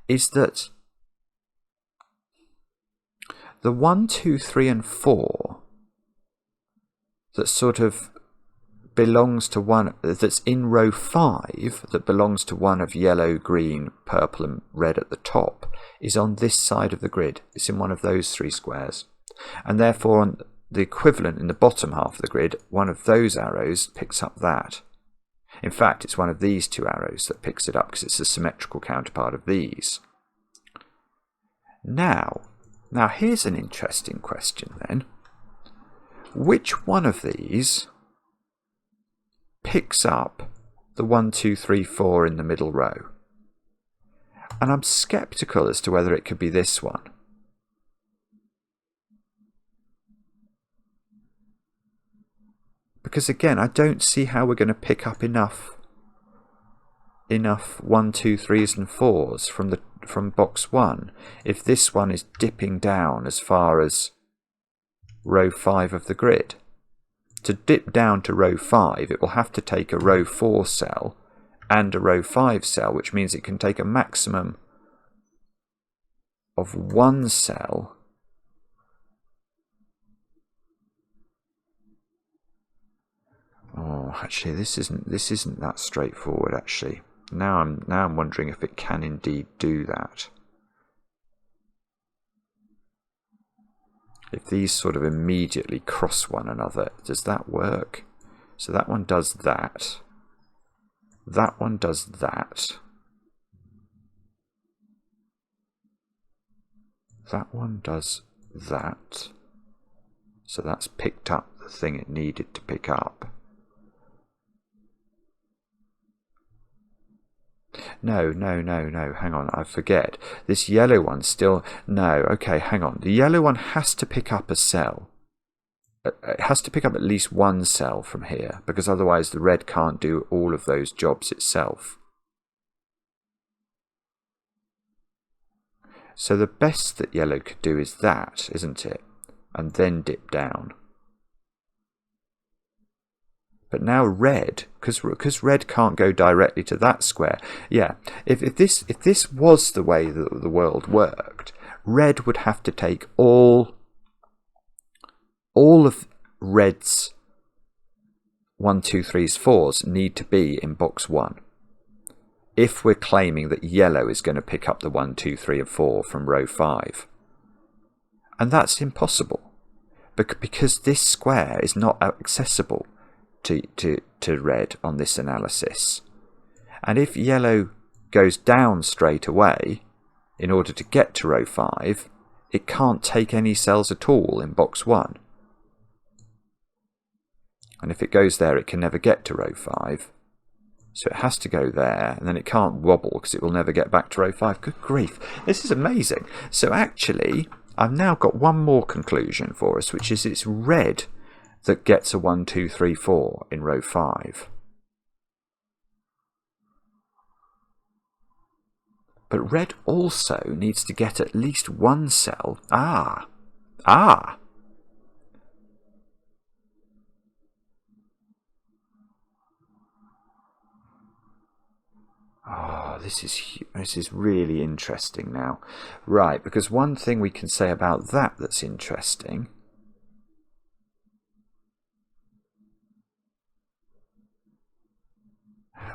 is that the 1, 2, 3 and 4 that sort of belongs to one that's in row 5 that belongs to one of yellow, green, purple and red at the top is on this side of the grid. It's in one of those 3 squares, and therefore on the equivalent in the bottom half of the grid, one of those arrows picks up that. In fact, it's one of these 2 arrows that picks it up because it's a symmetrical counterpart of these. Now here's an interesting question then. Which one of these picks up the 1, 2, 3, 4 in the middle row? And I'm skeptical as to whether it could be this one. Because again, I don't see how we're going to pick up enough 1, 2, 3s and 4s from box 1 if this one is dipping down as far as row 5 of the grid. To dip down to row 5, it will have to take a row 4 cell and a row 5 cell, which means it can take a maximum of 1 cell Oh, actually, this isn't that straightforward. Actually, now I'm wondering if it can indeed do that. If these sort of immediately cross one another, does that work? So that one does that. That one does that. That one does that. So that's picked up the thing it needed to pick up. No, hang on, I forget. This yellow one still... No, okay, hang on. The yellow one has to pick up a cell. It has to pick up at least 1 cell from here, because otherwise the red can't do all of those jobs itself. So the best that yellow could do is that, isn't it? And then dip down. But now red, because red can't go directly to that square. Yeah, if this was the way that the world worked, red would have to take all of red's 1, 2, 3s, 4s need to be in box 1. If we're claiming that yellow is going to pick up the 1, 2, 3 and 4 from row 5. And that's impossible, because this square is not accessible to red on this analysis. And if yellow goes down straight away in order to get to row 5, it can't take any cells at all in box 1. And if it goes there, it can never get to row 5. So it has to go there, and then it can't wobble because it will never get back to row 5. Good grief, this is amazing. So actually, I've now got one more conclusion for us, which is it's red that gets a 1, 2, 3, 4 in row 5. But red also needs to get at least 1 cell. Oh, this is really interesting now. Right, because one thing we can say about that's interesting.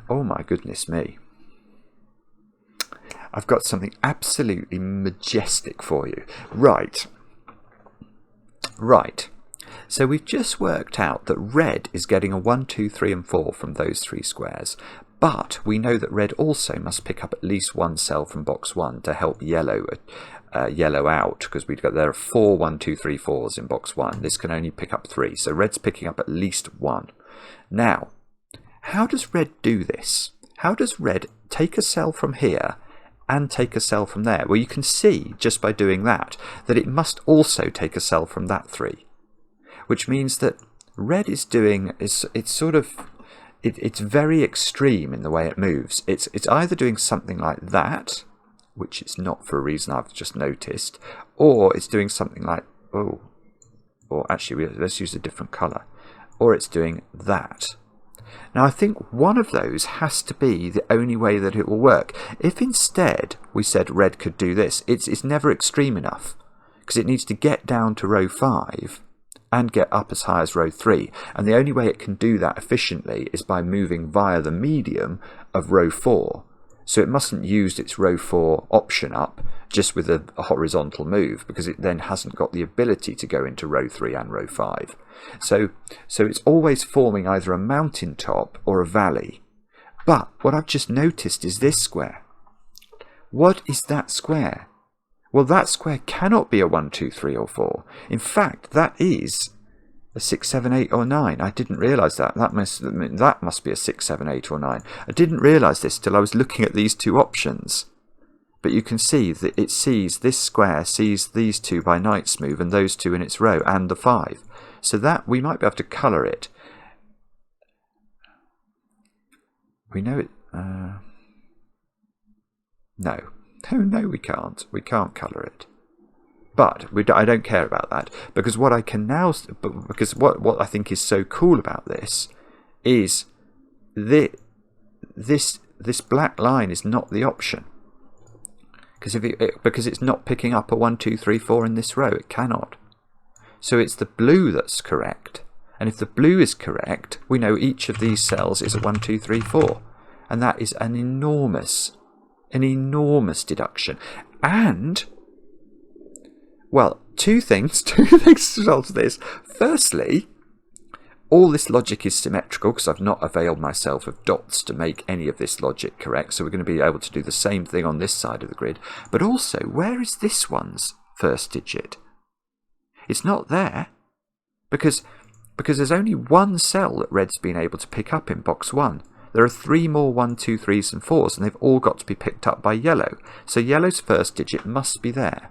Oh my goodness me. I've got something absolutely majestic for you. Right. So we've just worked out that red is getting a 1, 2, 3 and 4 from those 3 squares. But we know that red also must pick up at least 1 cell from box 1 to help yellow out, because there are 4 1, 2, 3, 4s in box 1. This can only pick up 3, so red's picking up at least 1. Now, how does red do this? How does red take a cell from here and take a cell from there? Well, you can see just by doing that it must also take a cell from that 3, which means that red is doing it's very extreme in the way it moves. It's either doing something like that, which it's not for a reason I've just noticed, or it's doing something like or actually let's use a different colour, or it's doing that. Now I think one of those has to be the only way that it will work. If instead we said red could do this, it's never extreme enough, because it needs to get down to row 5 and get up as high as row 3. And the only way it can do that efficiently is by moving via the medium of row 4. So it mustn't use its row 4 option up just with a horizontal move, because it then hasn't got the ability to go into row 3 and row 5. So it's always forming either a mountain top or a valley. But what I've just noticed is this square. What is that square? Well, that square cannot be a 1, 2, 3 or 4. In fact, that is a 6, 7, 8 or 9. I didn't realise that. That must be a 6, 7, 8 or 9. I didn't realise this till I was looking at these two options. But you can see that it sees, this square sees these two by knight's move and those two in its row and the 5. So that we might be able to colour it. We know it. No. No, we can't. We can't colour it. But I don't care about that, because what I can now, because what I think is so cool about this is this black line is not the option, because it's not picking up a 1, 2, 3, 4 in this row. It cannot. So it's the blue that's correct, and if the blue is correct, we know each of these cells is a 1, 2, 3, 4, and that is an enormous deduction. And well, two things to result of this. Firstly, all this logic is symmetrical because I've not availed myself of dots to make any of this logic correct. So we're going to be able to do the same thing on this side of the grid. But also, where is this one's first digit? It's not there because there's only one cell that red's been able to pick up in box 1. There are 3 more 1, 2, 3s and 4s, and they've all got to be picked up by yellow. So yellow's first digit must be there.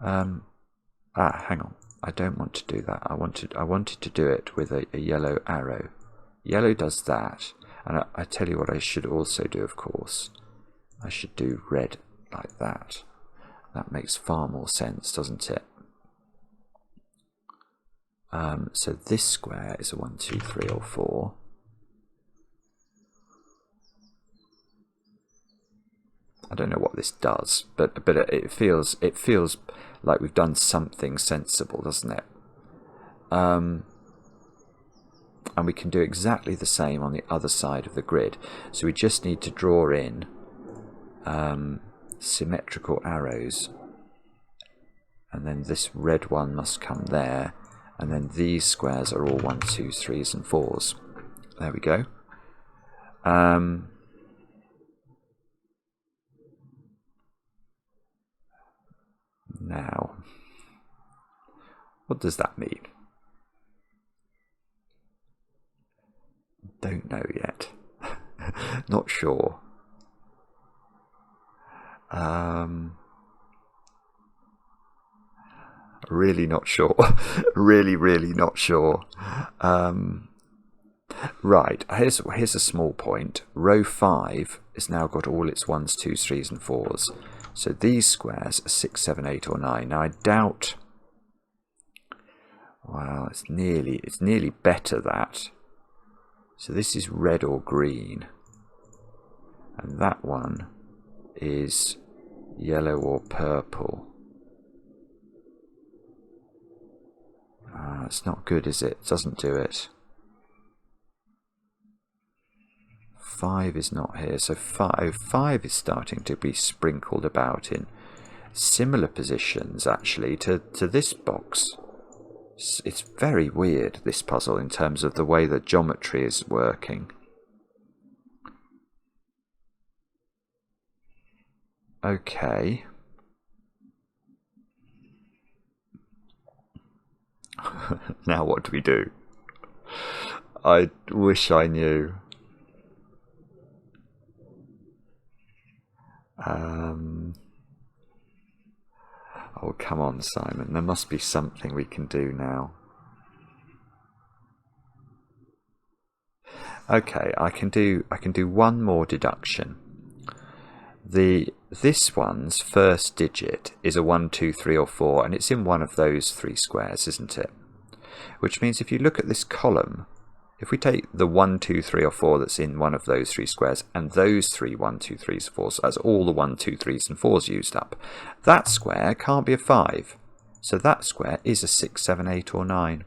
Hang on. I don't want to do that. I wanted to do it with a yellow arrow. Yellow does that. And I tell you what I should also do, of course. I should do red like that. That makes far more sense, doesn't it? So this square is a 1, 2, 3 or 4. I don't know what this does, but it feels like we've done something sensible, doesn't it? And we can do exactly the same on the other side of the grid. So we just need to draw in symmetrical arrows, and then this red one must come there, and then these squares are all 1, 2, 3s and 4s. There we go. Now, what does that mean? Don't know yet. Not sure. Really not sure. really not sure. Right, here's a small point. Row 5 has now got all its 1s, 2s, 3s and 4s. So these squares are 6, 7, 8 or 9. Now I doubt, well, it's nearly better that. So this is red or green. And that one is yellow or purple. It's not good, is it? It doesn't do it. 5 is not here, so 5 is starting to be sprinkled about in similar positions actually to this box. It's very weird, this puzzle, in terms of the way that geometry is working. Okay. Now what do we do? I wish I knew. Oh, come on, Simon. There must be something we can do now. Okay, I can do one more deduction. This one's first digit is a 1, 2, 3 or 4, and it's in one of those 3 squares, isn't it? Which means if you look at this column, if we take the 1, 2, 3 or 4 that's in one of those 3 squares, and those 3 1, 2, 3s, 4s, that's all the 1, 2, 3s and 4s used up, that square can't be a 5. So that square is a 6, 7, 8 or 9.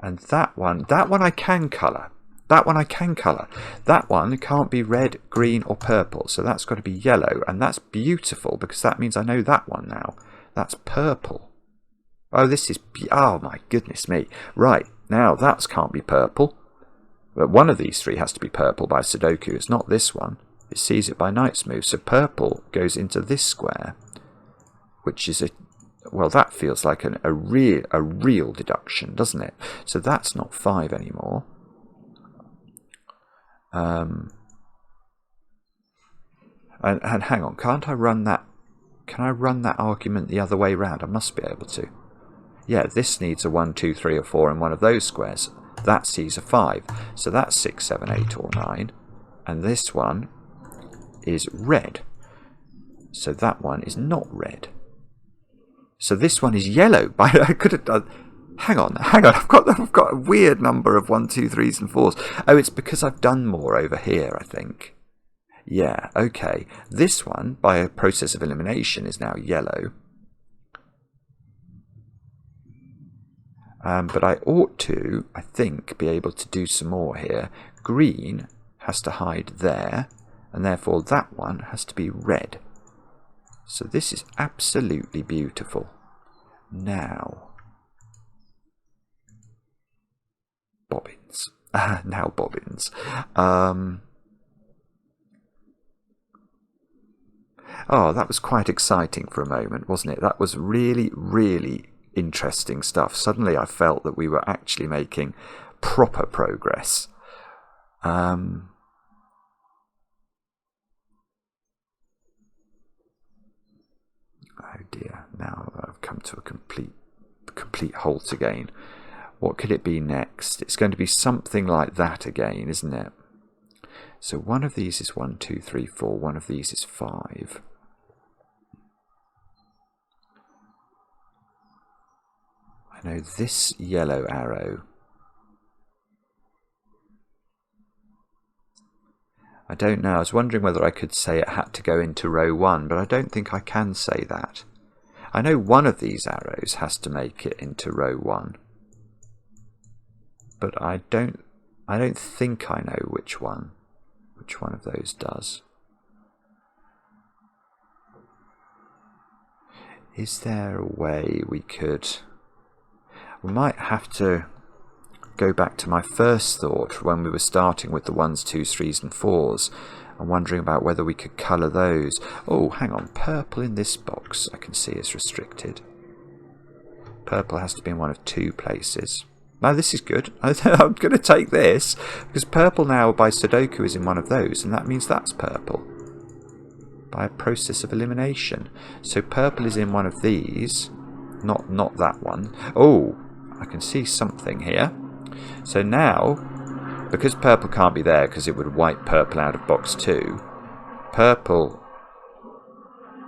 And that one I can colour. That one I can colour. That one can't be red, green or purple. So that's got to be yellow. And that's beautiful because that means I know that one now. That's purple. Oh, this is... Oh, my goodness me. Right, now that can't be purple. But one of these three has to be purple by Sudoku. It's not this one. It sees it by Knight's Move. So purple goes into this square, which is a... Well, that feels like a real deduction, doesn't it? So that's not 5 anymore. And hang on, can't I run that? Can I run that argument the other way round? I must be able to. Yeah, this needs a 1, 2, 3 or 4 in one of those squares. That sees a 5. So that's 6, 7, 8 or 9. And this one is red. So that one is not red. So this one is yellow. I could have done... Hang on. I've got a weird number of 1, 2, 3s and 4s. Oh, it's because I've done more over here, I think. Yeah, okay. This one, by a process of elimination, is now yellow. But I ought to, I think, be able to do some more here. Green has to hide there, and therefore that one has to be red. So this is absolutely beautiful. Now, bobbins. Now bobbins. Oh, that was quite exciting for a moment, wasn't it? That was really, really interesting stuff. Suddenly I felt that we were actually making proper progress. Oh dear, now I've come to a complete halt again. What could it be next? It's going to be something like that again, isn't it? So one of these is 1, 2, 3, 4. One of these is 5. I know this yellow arrow. I don't know. I was wondering whether I could say it had to go into row 1, but I don't think I can say that. I know one of these arrows has to make it into row 1. But I don't think I know which one of those does. Is there a way we could... We might have to go back to my first thought when we were starting with the 1s, 2s, 3s and 4s. I'm wondering about whether we could colour those. Oh, hang on. Purple in this box I can see is restricted. Purple has to be in one of 2 places. Now this is good. I'm going to take this because purple now by Sudoku is in one of those, and that means that's purple by a process of elimination. So purple is in one of these, not that one. Oh, I can see something here. So now, because purple can't be there because it would wipe purple out of box 2, purple...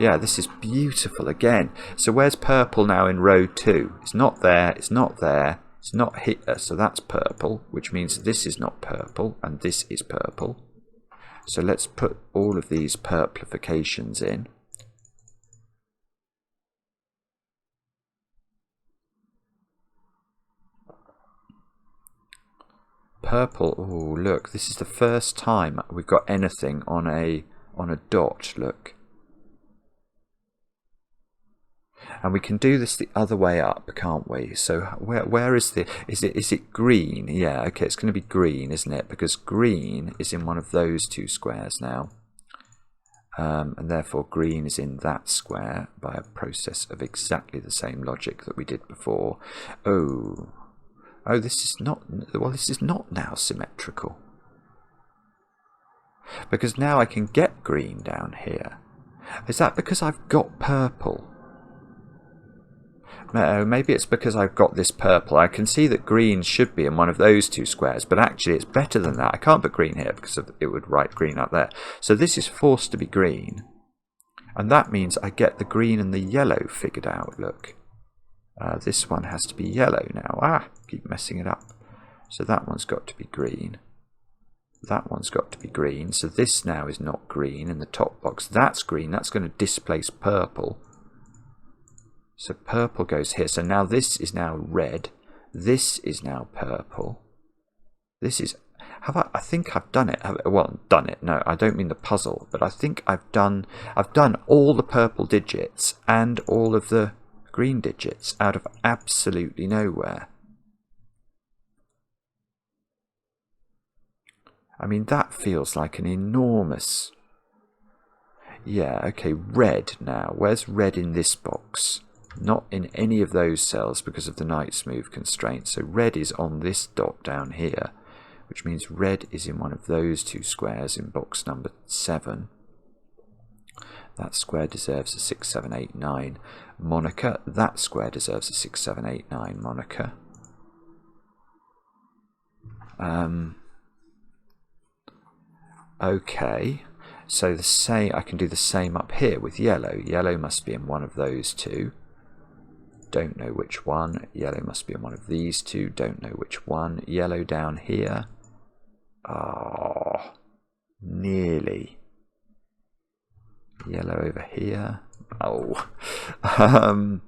Yeah, this is beautiful again. So where's purple now in row 2? It's not there, it's not there. It's not here, so that's purple, which means this is not purple, and this is purple. So let's put all of these purplifications in. Purple, oh look, this is the first time we've got anything on a dot, look. And we can do this the other way up, can't we? So where is the... Is it green? Yeah, okay, it's going to be green, isn't it? Because green is in one of those 2 squares now. And therefore green is in that square by a process of exactly the same logic that we did before. Oh, this is not... Well, this is not now symmetrical. Because now I can get green down here. Is that because I've got purple? No, maybe it's because I've got this purple. I can see that green should be in one of those 2 squares, but actually it's better than that. I can't put green here because it would write green up there. So this is forced to be green. And that means I get the green and the yellow figured out, look. This one has to be yellow now. Keep messing it up. So that one's got to be green. That one's got to be green. So this now is not green in the top box. That's green. That's going to displace purple. So purple goes here. So now this is now red. This is now purple. This is... I think I've done it. Well, done it. No, I don't mean the puzzle, but I think I've done all the purple digits and all of the green digits out of absolutely nowhere. I mean, that feels like an enormous... Yeah, okay, red now. Where's red in this box? Not in any of those cells because of the Knight's Move constraint. So red is on this dot down here, which means red is in one of those two squares in box number 7. That square deserves a 6, 7, 8, 9 moniker. That square deserves a 6, 7, 8, 9 moniker. Okay, so I can do the same up here with yellow. Yellow must be in one of those two. Don't know which one. Yellow must be in one of these two. Don't know which one. Yellow down here. Oh, nearly. Yellow over here. Oh. I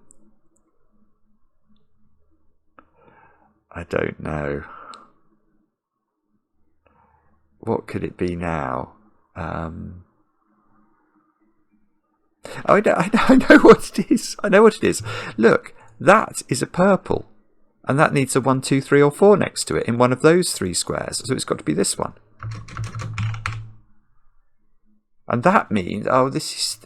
don't know. What could it be now? Oh, I know what it is. I know what it is. Look, that is a purple. And that needs a 1, 2, 3 or 4 next to it in one of those 3 squares. So it's got to be this one. And that means, oh, this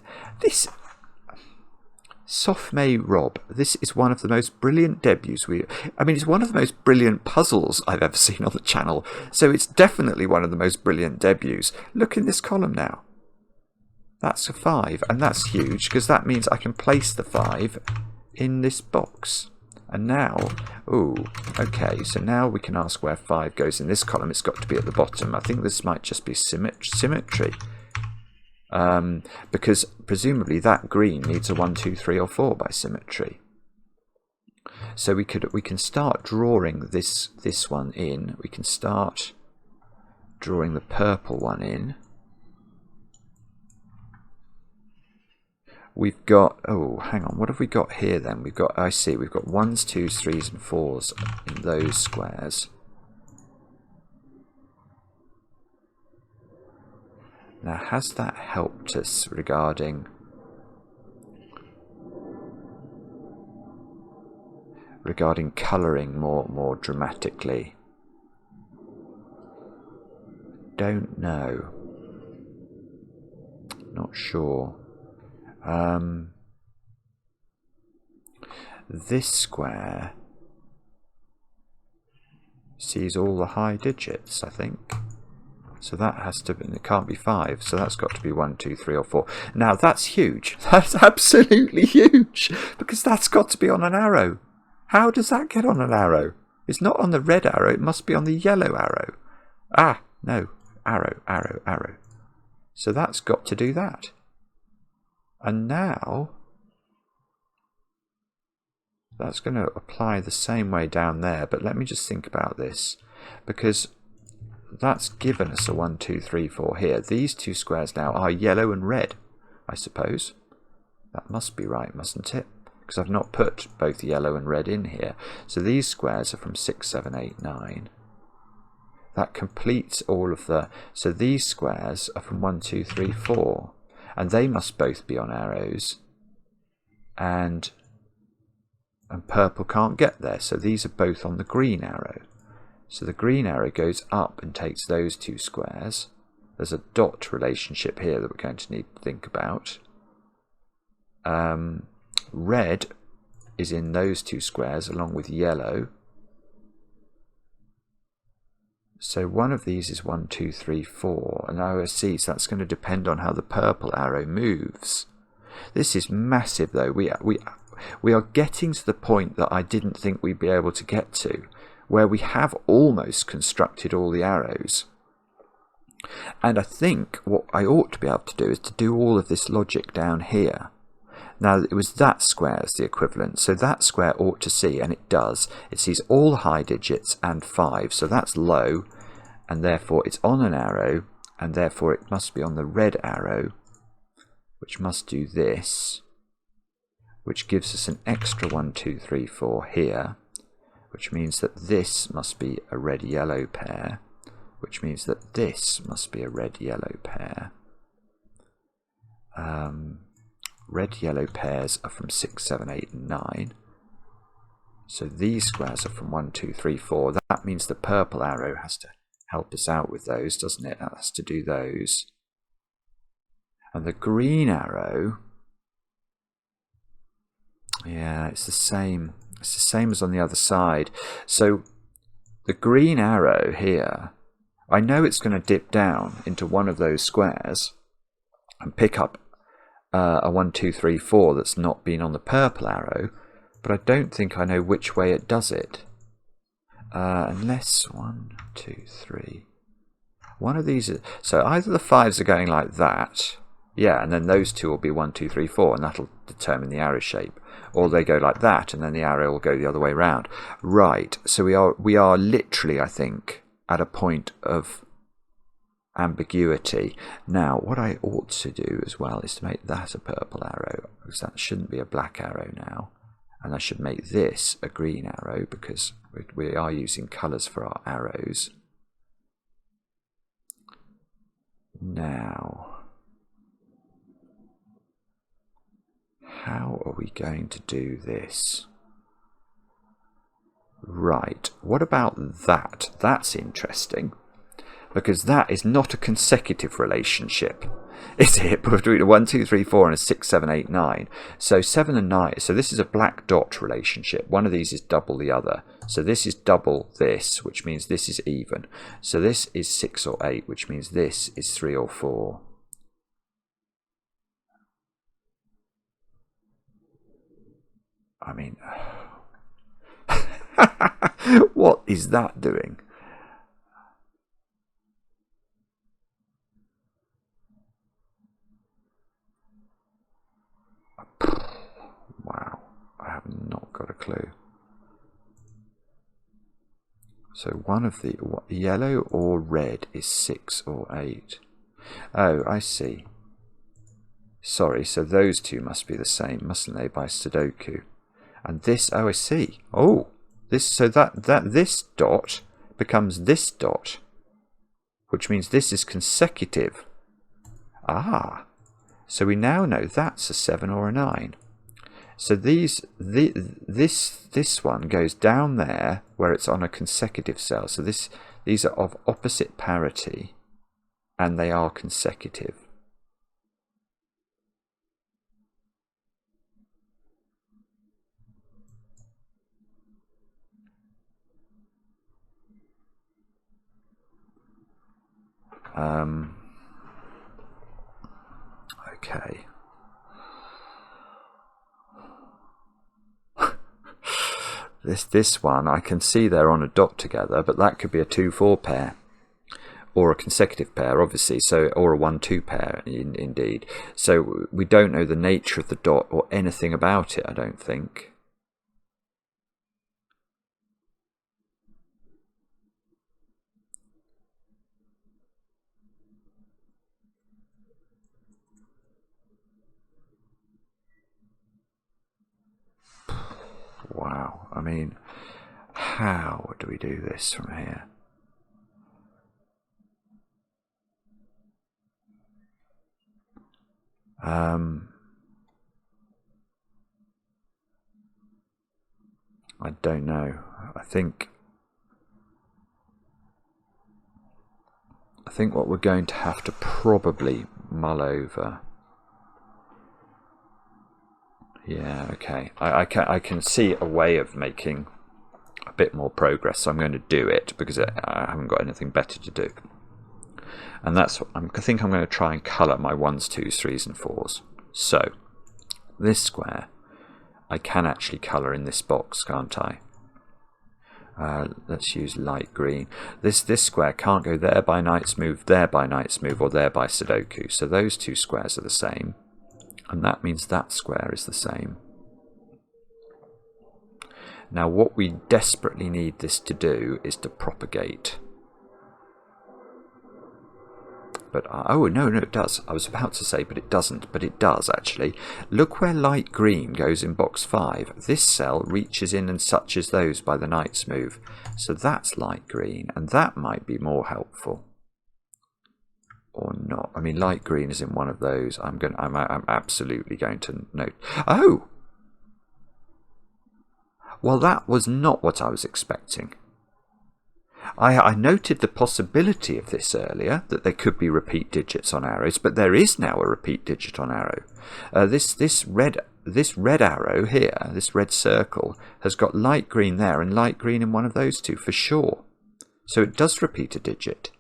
sophmayrob. This is one of the most brilliant debuts it's one of the most brilliant puzzles I've ever seen on the channel. So it's definitely one of the most brilliant debuts. Look in this column now. That's a 5, and that's huge because that means I can place the 5 in this box. And now, ooh, okay, so now we can ask where 5 goes in this column. It's got to be at the bottom. I think this might just be symmetry. Because presumably that green needs a 1, 2, 3 or 4 by symmetry. So we can start drawing this one in. We can start drawing the purple one in. We've got, oh, hang on, what have we got here then? We've got, I see, we've got 1s, 2s, 3s and 4s in those squares. Now, has that helped us regarding colouring more dramatically? Don't know. Not sure. This square sees all the high digits, I think. So that has to be, it can't be 5, so that's got to be 1, 2, 3 or 4. Now that's huge. That's absolutely huge, because that's got to be on an arrow. How does that get on an arrow? It's not on the red arrow, it must be on the yellow arrow. Ah, no, arrow, arrow, arrow. So that's got to do that. And now that's going to apply the same way down there, but let me just think about this, because that's given us a 1, 2, 3, 4 here. These two squares now are yellow and red, I suppose. That must be right, mustn't it? Because I've not put both yellow and red in here. So these squares are from 6, 7, 8, 9. That completes all of the... So these squares are from 1, 2, 3, 4. And they must both be on arrows. And purple can't get there. So these are both on the green arrow. So the green arrow goes up and takes those two squares. There's a dot relationship here that we're going to need to think about. Red is in those two squares along with yellow. So one of these is 1, 2, 3, 4. And now I see, so that's going to depend on how the purple arrow moves. This is massive though. We are getting to the point that I didn't think we'd be able to get to, where we have almost constructed all the arrows. And I think what I ought to be able to do is to do all of this logic down here. Now, it was that square as the equivalent, so that square ought to see, and it does. It sees all the high digits and 5, so that's low, and therefore it's on an arrow, and therefore it must be on the red arrow, which must do this, which gives us an extra 1, 2, 3, 4 here, which means that this must be a red-yellow pair, which means that this must be a red-yellow pair. Red-yellow pairs are from 6, 7, 8, and 9. So these squares are from 1, 2, 3, 4. That means the purple arrow has to help us out with those, doesn't it? That has to do those. And the green arrow, yeah, it's the same. It's the same as on the other side. So the green arrow here, I know it's going to dip down into one of those squares and pick up a 1, 2, 3, 4 that's not been on the purple arrow, but I don't think I know which way it does it. Unless 1, 2, 3. One of these is, so either the 5s are going like that, yeah, and then those two will be 1, 2, 3, 4, and that'll determine the arrow shape. Or they go like that, and then the arrow will go the other way round. Right, so we are literally, I think, at a point of ambiguity. Now, what I ought to do as well is to make that a purple arrow, because that shouldn't be a black arrow now. And I should make this a green arrow, because we are using colours for our arrows. Now, how are we going to do this? Right, what about that? That's interesting, because that is not a consecutive relationship, is it? Between a 1, 2, 3, 4 and a 6, 7, 8, 9. So 7 and 9, so this is a black dot relationship. One of these is double the other. So this is double this, which means this is even. So this is 6 or 8, which means this is 3 or 4. I mean, what is that doing? Wow, I have not got a clue. So one of the yellow or red is 6 or 8. Oh, I see. Sorry, so those two must be the same, mustn't they, by sudoku? And this, oh, I see. Oh, this, so this dot becomes this dot, which means this is consecutive. Ah, so we now know that's a 7 or a 9. So this one goes down there where it's on a consecutive cell. So these are of opposite parity, and they are consecutive. Okay. This one, I can see they're on a dot together, but that could be a 2-4 pair, or a consecutive pair, obviously, so, or a 1-2 pair, indeed. So we don't know the nature of the dot or anything about it, I don't think. Wow, I mean, how do we do this from here? I don't know. I think what we're going to have to probably mull over. Yeah, okay. I can see a way of making a bit more progress, so I'm going to do it because I haven't got anything better to do. And that's what I think I'm going to try and colour my 1s, 2s, 3s and 4s. So this square I can actually colour in this box, can't I? Let's use light green. This square can't go there by knight's move, there by knight's move, or there by sudoku. So those two squares are the same, and that means that square is the same. Now what we desperately need this to do is to propagate. But, oh, no, it does. I was about to say, but it doesn't. But it does, actually. Look where light green goes in box 5. This cell reaches in and touches those by the knight's move. So that's light green, and that might be more helpful. Or not. I mean, light green is in one of those. I'm absolutely going to note. Oh! Well, that was not what I was expecting. I noted the possibility of this earlier, that there could be repeat digits on arrows, but there is now a repeat digit on arrow. This red arrow here, this red circle, has got light green there and light green in one of those two for sure. So it does repeat a digit.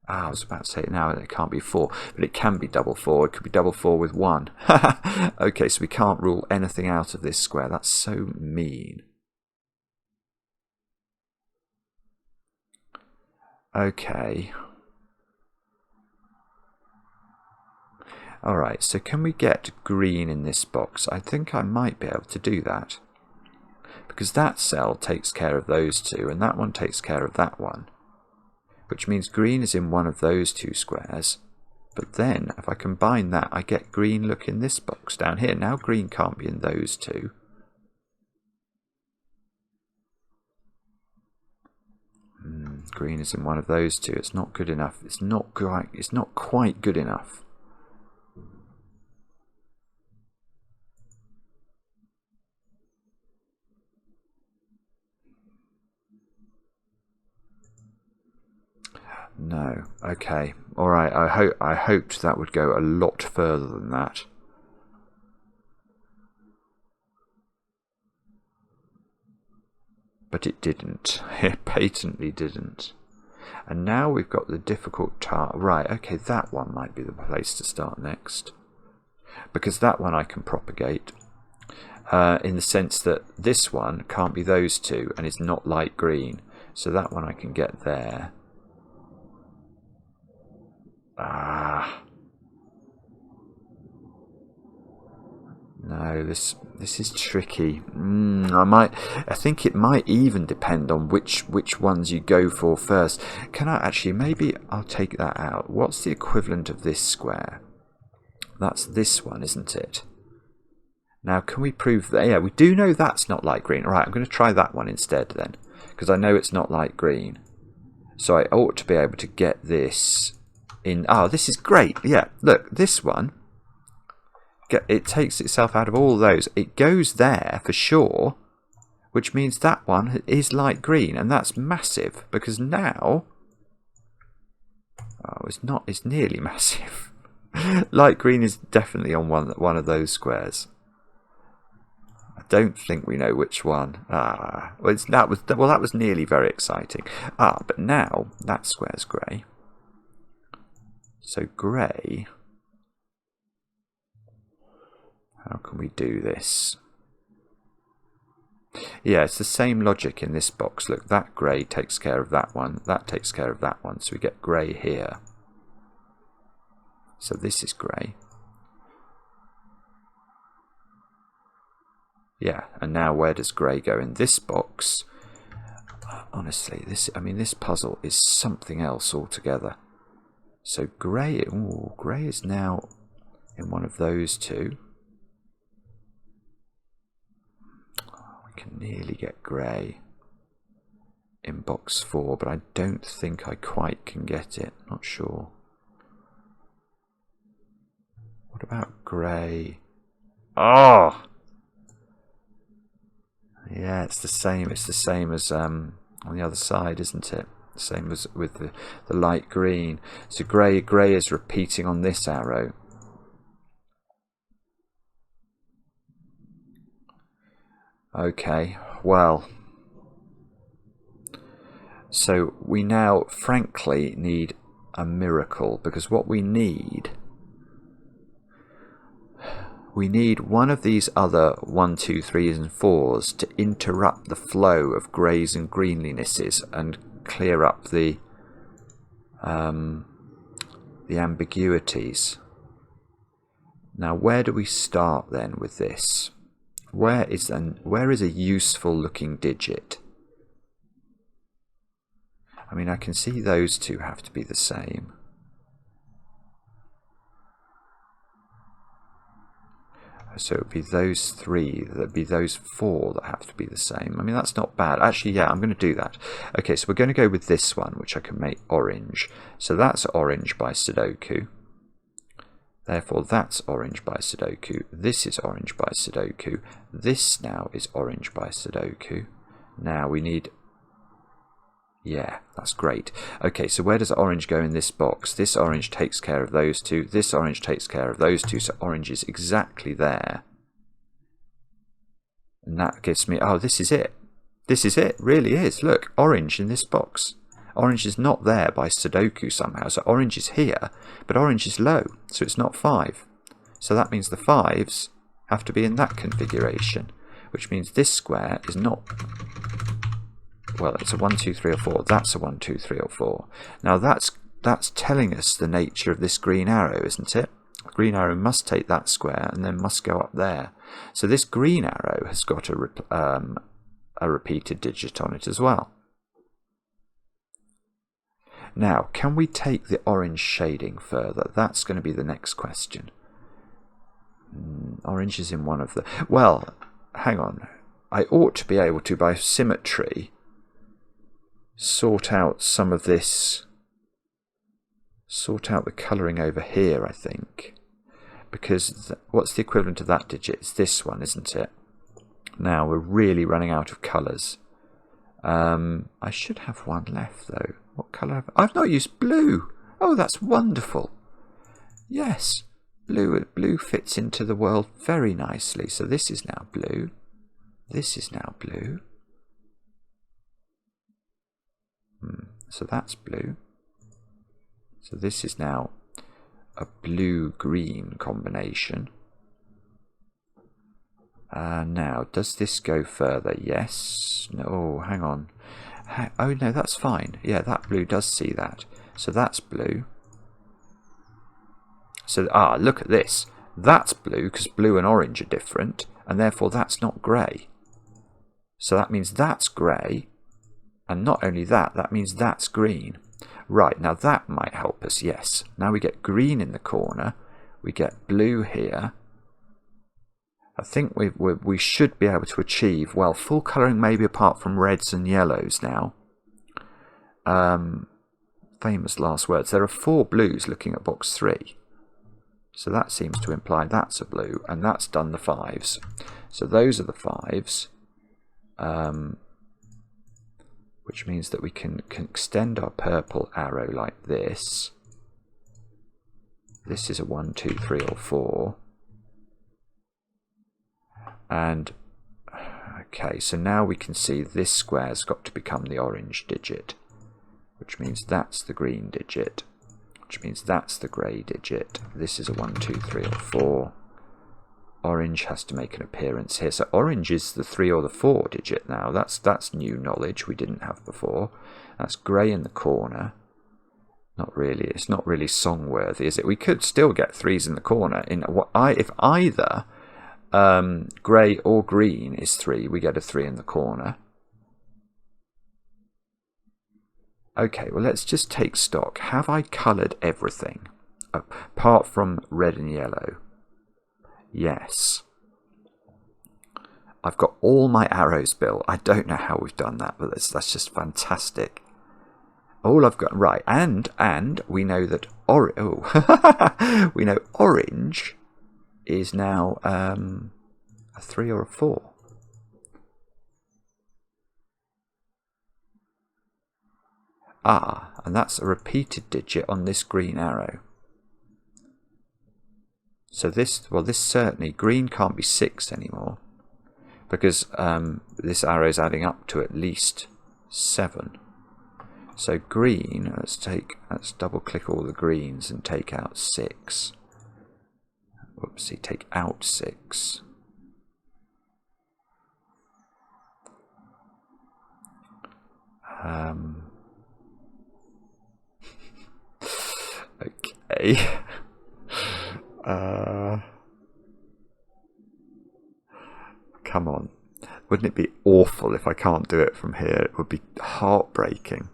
I was about to say now it can't be 4, but it can be double 4. It could be double 4 with 1. Okay, so we can't rule anything out of this square. That's so mean. Okay. Alright, so can we get green in this box? I think I might be able to do that. Because that cell takes care of those two, and that one takes care of that one. Which means green is in one of those two squares. But then, if I combine that, I get green look in this box down here. Now green can't be in those two. Green is in one of those two. It's not good enough. It's not quite good enough. No. Okay. All right. I hoped that would go a lot further than that. But it didn't. It patently didn't. And now we've got the difficult task. Right, okay, that one might be the place to start next. Because that one I can propagate. In the sense that this one can't be those two and is not light green. So that one I can get there. No, this is tricky. I think it might even depend on which ones you go for first. Can I actually, maybe I'll take that out. What's the equivalent of this square? That's this one, isn't it? Now, can we prove that? Yeah, we do know that's not light green. All right, I'm going to try that one instead then, because I know it's not light green. So I ought to be able to get this in. Oh, this is great. Yeah, look, this one. It takes itself out of all those. It goes there for sure, which means that one is light green, and that's massive because now, it's nearly massive. Light green is definitely on one of those squares. I don't think we know which one. That was nearly very exciting. But now that square's grey. So grey. How can we do this? Yeah, it's the same logic in this box. Look, that grey takes care of that one. That takes care of that one. So we get grey here. So this is grey. Yeah, and now where does grey go in this box? Honestly, this puzzle is something else altogether. So grey is now in one of those two. Can nearly get grey in box 4, but I don't think I quite can get it. Not sure. What about grey? Oh! Yeah, it's the same. It's the same as on the other side, isn't it? The same as with the light green. So grey is repeating on this arrow. Okay, well, so we now frankly need a miracle, because what we need one of these other 1, 2, 3s and 4s to interrupt the flow of greys and greenlinesses and clear up the ambiguities. Now, where do we start then with this? Where is a useful looking digit? I mean, I can see those two have to be the same. So it would be those three, there'd be those four that have to be the same. I mean, that's not bad. Actually, yeah, I'm going to do that. Okay, so we're going to go with this one, which I can make orange. So that's orange by Sudoku. Therefore, that's orange by Sudoku. This is orange by Sudoku. This now is orange by Sudoku. Now we need... Yeah, that's great. Okay, so where does orange go in this box? This orange takes care of those two. This orange takes care of those two. So orange is exactly there. And that gives me... Oh, this is it. This is it. Really is. Look, orange in this box. Orange is not there by Sudoku somehow. So orange is here, but orange is low. So it's not 5. So that means the 5s have to be in that configuration, which means this square is not... Well, it's a 1, 2, 3 or 4. That's a 1, 2, 3 or 4. Now that's telling us the nature of this green arrow, isn't it? The green arrow must take that square and then must go up there. So this green arrow has got a repeated digit on it as well. Now, can we take the orange shading further? That's going to be the next question. Orange is in one of the... Well, hang on. I ought to be able to, by symmetry, sort out some of this, sort out the colouring over here, I think, because what's the equivalent of that digit? It's this one, isn't it? Now we're really running out of colours. I should have one left though. What colour have I've not used blue. Oh, that's wonderful. Yes, blue fits into the world very nicely. So this is now blue. This is now blue. So that's blue. So this is now a blue-green combination. Now, does this go further? Yes. No, hang on. Oh, no, that's fine. Yeah, that blue does see that. So that's blue. So, look at this. That's blue because blue and orange are different, and therefore that's not grey. So that means that's grey. And not only that, that means that's green. Right, now that might help us, yes. Now we get green in the corner. We get blue here. I think we should be able to achieve, well, full colouring maybe apart from reds and yellows now. Famous last words. There are 4 blues looking at box 3. So that seems to imply that's a blue, and that's done the 5s. So those are the 5s. Which means that we can extend our purple arrow like this. This is a 1, 2, 3 or 4. And, okay, so now we can see this square's got to become the orange digit, which means that's the green digit, which means that's the grey digit. This is a 1, 2, 3 or 4. Orange has to make an appearance here. So orange is the 3 or the 4 digit now. That's new knowledge we didn't have before. That's grey in the corner. Not really. It's not really song worthy, is it? We could still get 3s in the corner. If either grey or green is 3, we get a 3 in the corner. Okay, well let's just take stock. Have I coloured everything apart from red and yellow? Yes. I've got all my arrows built. I don't know how we've done that, but that's just fantastic. All I've got, right, and we know that we know orange is now a 3 or a 4. And that's a repeated digit on this green arrow. So this certainly, green can't be 6 anymore, because this arrow is adding up to at least 7. So green, let's double click all the greens and take out 6. Whoopsie, take out 6. Okay. Come on. Wouldn't it be awful if I can't do it from here? It would be heartbreaking.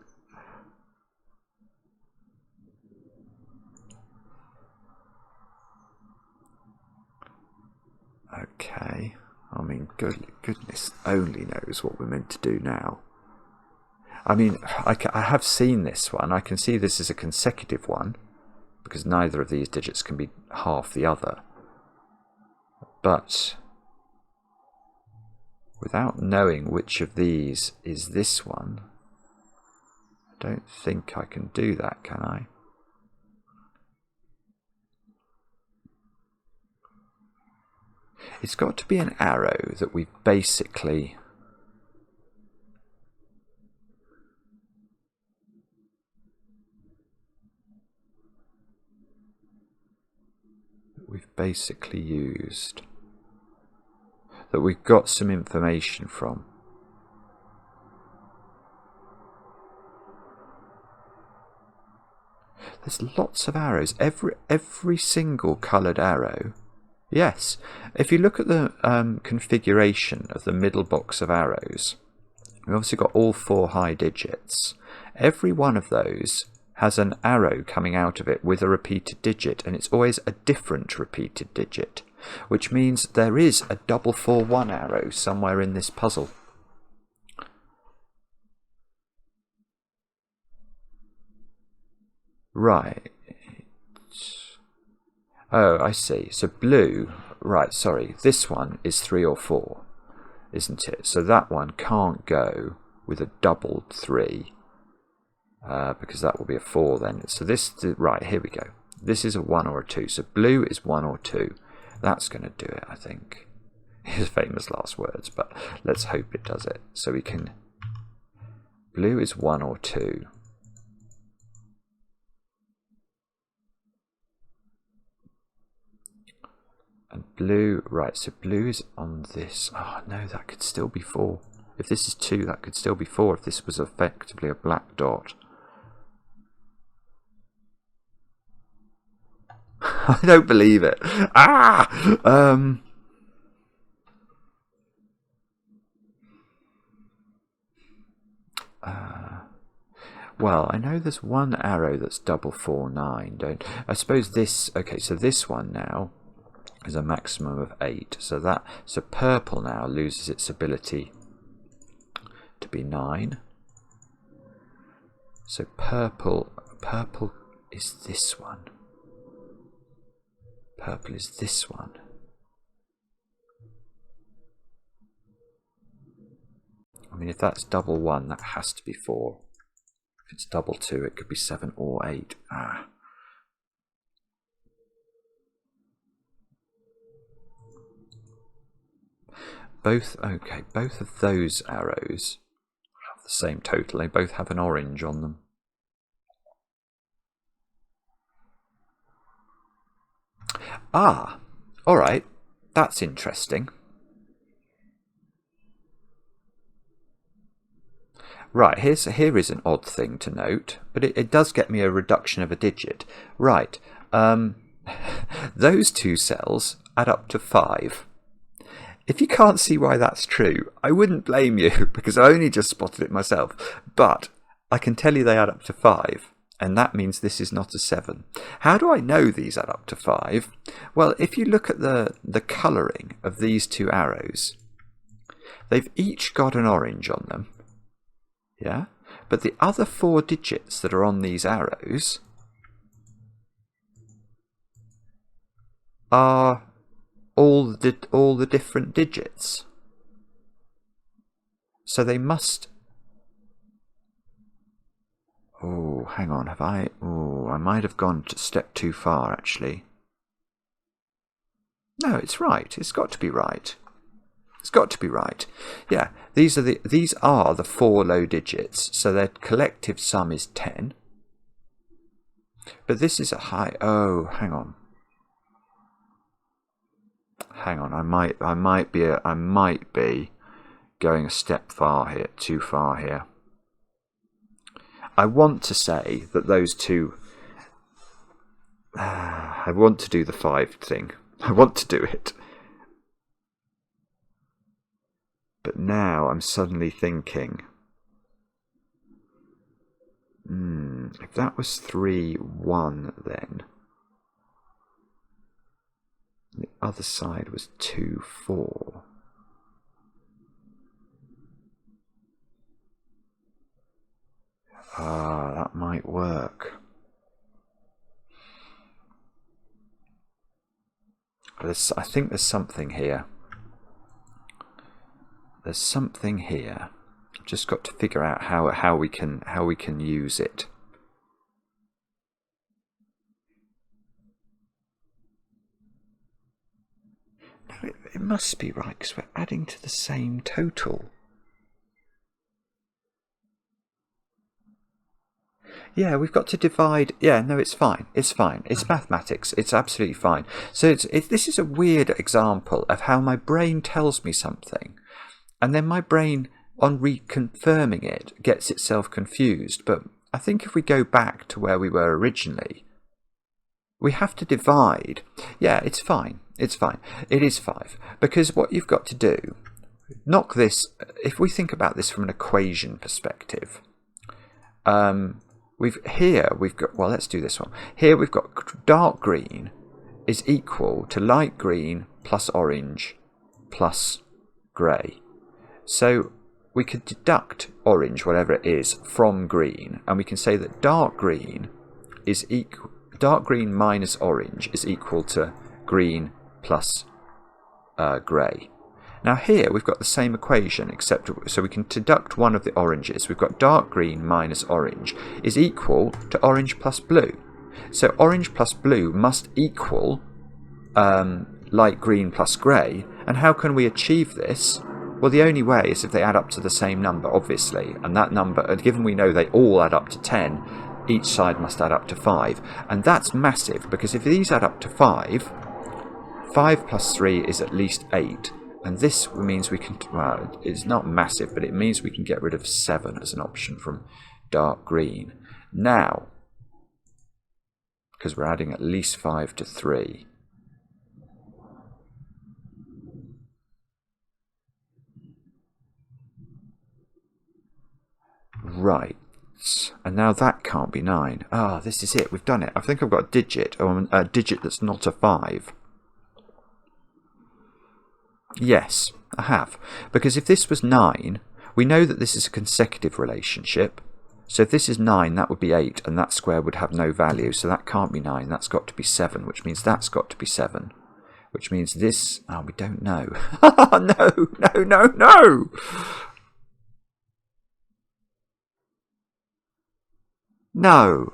Okay. I mean, goodness only knows what we're meant to do now. I mean, I have seen this one. I can see this is a consecutive one, because neither of these digits can be half the other. But without knowing which of these is this one, I don't think I can do that, can I? It's got to be an arrow that we've basically used, that we've got some information from. There's lots of arrows. Every single coloured arrow. Yes, if you look at the configuration of the middle box of arrows, we've obviously got all 4 high digits. Every one of those has an arrow coming out of it with a repeated digit, and it's always a different repeated digit, which means there is a double 4-1 arrow somewhere in this puzzle. Right. Oh, I see. So blue, right, sorry, this one is 3 or 4, isn't it? So that one can't go with a doubled 3, because that will be a 4 then. So this, right, here we go. This is a 1 or a 2. So blue is 1 or 2. That's going to do it, I think. His famous last words, but let's hope it does it. So we can... Blue is 1 or 2. And blue, right, so blue is on this. Oh no, that could still be 4. If this is 2, that could still be 4 if this was effectively a black dot. I don't believe it. Ah! Well, I know there's one arrow that's double 4, 9. I suppose this... Okay, so this one now is a maximum of 8. So purple now loses its ability to be 9. So purple is this one. Purple is this one. I mean, if that's double 1, that has to be 4. If it's double 2, it could be 7 or 8. Ah. Both of those arrows have the same total. They both have an orange on them. Ah, all right. That's interesting. Right, here is an odd thing to note, but it does get me a reduction of a digit. Right, those 2 cells add up to 5. If you can't see why that's true, I wouldn't blame you, because I only just spotted it myself. But I can tell you they add up to 5, and that means this is not a 7. How do I know these add up to 5? Well, if you look at the colouring of these 2 arrows, they've each got an orange on them. Yeah, but the other 4 digits that are on these arrows are all the different digits. So they must... Oh, hang on, have I... Oh, I might have gone a step too far, actually. No, it's right. It's got to be right. It's got to be right. Yeah, these are the 4 low digits, so their collective sum is 10. But this is a high... Oh, hang on. Hang on, I might be going a step too far here. I want to say that those 2... I want to do the 5 thing. I want to do it. But now I'm suddenly thinking, if that was 3, 1 then, The other side was 2, 4. Ah, that might work. I think there's something here. There's something here. I've just got to figure out how we can use it. No, it must be right because we're adding to the same total. Yeah, we've got to divide. Yeah, no, it's fine. It's fine. It's mathematics. It's absolutely fine. So this is a weird example of how my brain tells me something, and then my brain, on reconfirming it, gets itself confused. But I think if we go back to where we were originally, we have to divide. Yeah, it's fine. It's fine. It is 5. Because what you've got to do, knock this, if we think about this from an equation perspective, we've got, well, let's do this one. Here we've got dark green is equal to light green plus orange plus grey. So we could deduct orange, whatever it is, from green, and we can say that dark green minus orange is equal to green plus grey. Now here we've got the same equation, except so we can deduct one of the oranges. We've got dark green minus orange is equal to orange plus blue. So orange plus blue must equal light green plus grey. And how can we achieve this? Well, the only way is if they add up to the same number, obviously. And that number, given we know they all add up to 10, each side must add up to 5. And that's massive, because if these add up to 5, 5 plus 3 is at least 8. And this means we can, well, it's not massive, but it means we can get rid of 7 as an option from dark green. Now, because we're adding at least 5 to 3. Right. And now that can't be 9. Ah, this is it. We've done it. I think I've got a digit, or a digit that's not a 5. Yes, I have. Because if this was 9, we know that this is a consecutive relationship. So if this is 9, that would be 8, and that square would have no value. So that can't be 9. That's got to be 7, which means that's got to be 7. Which means this... Oh, we don't know. No! No!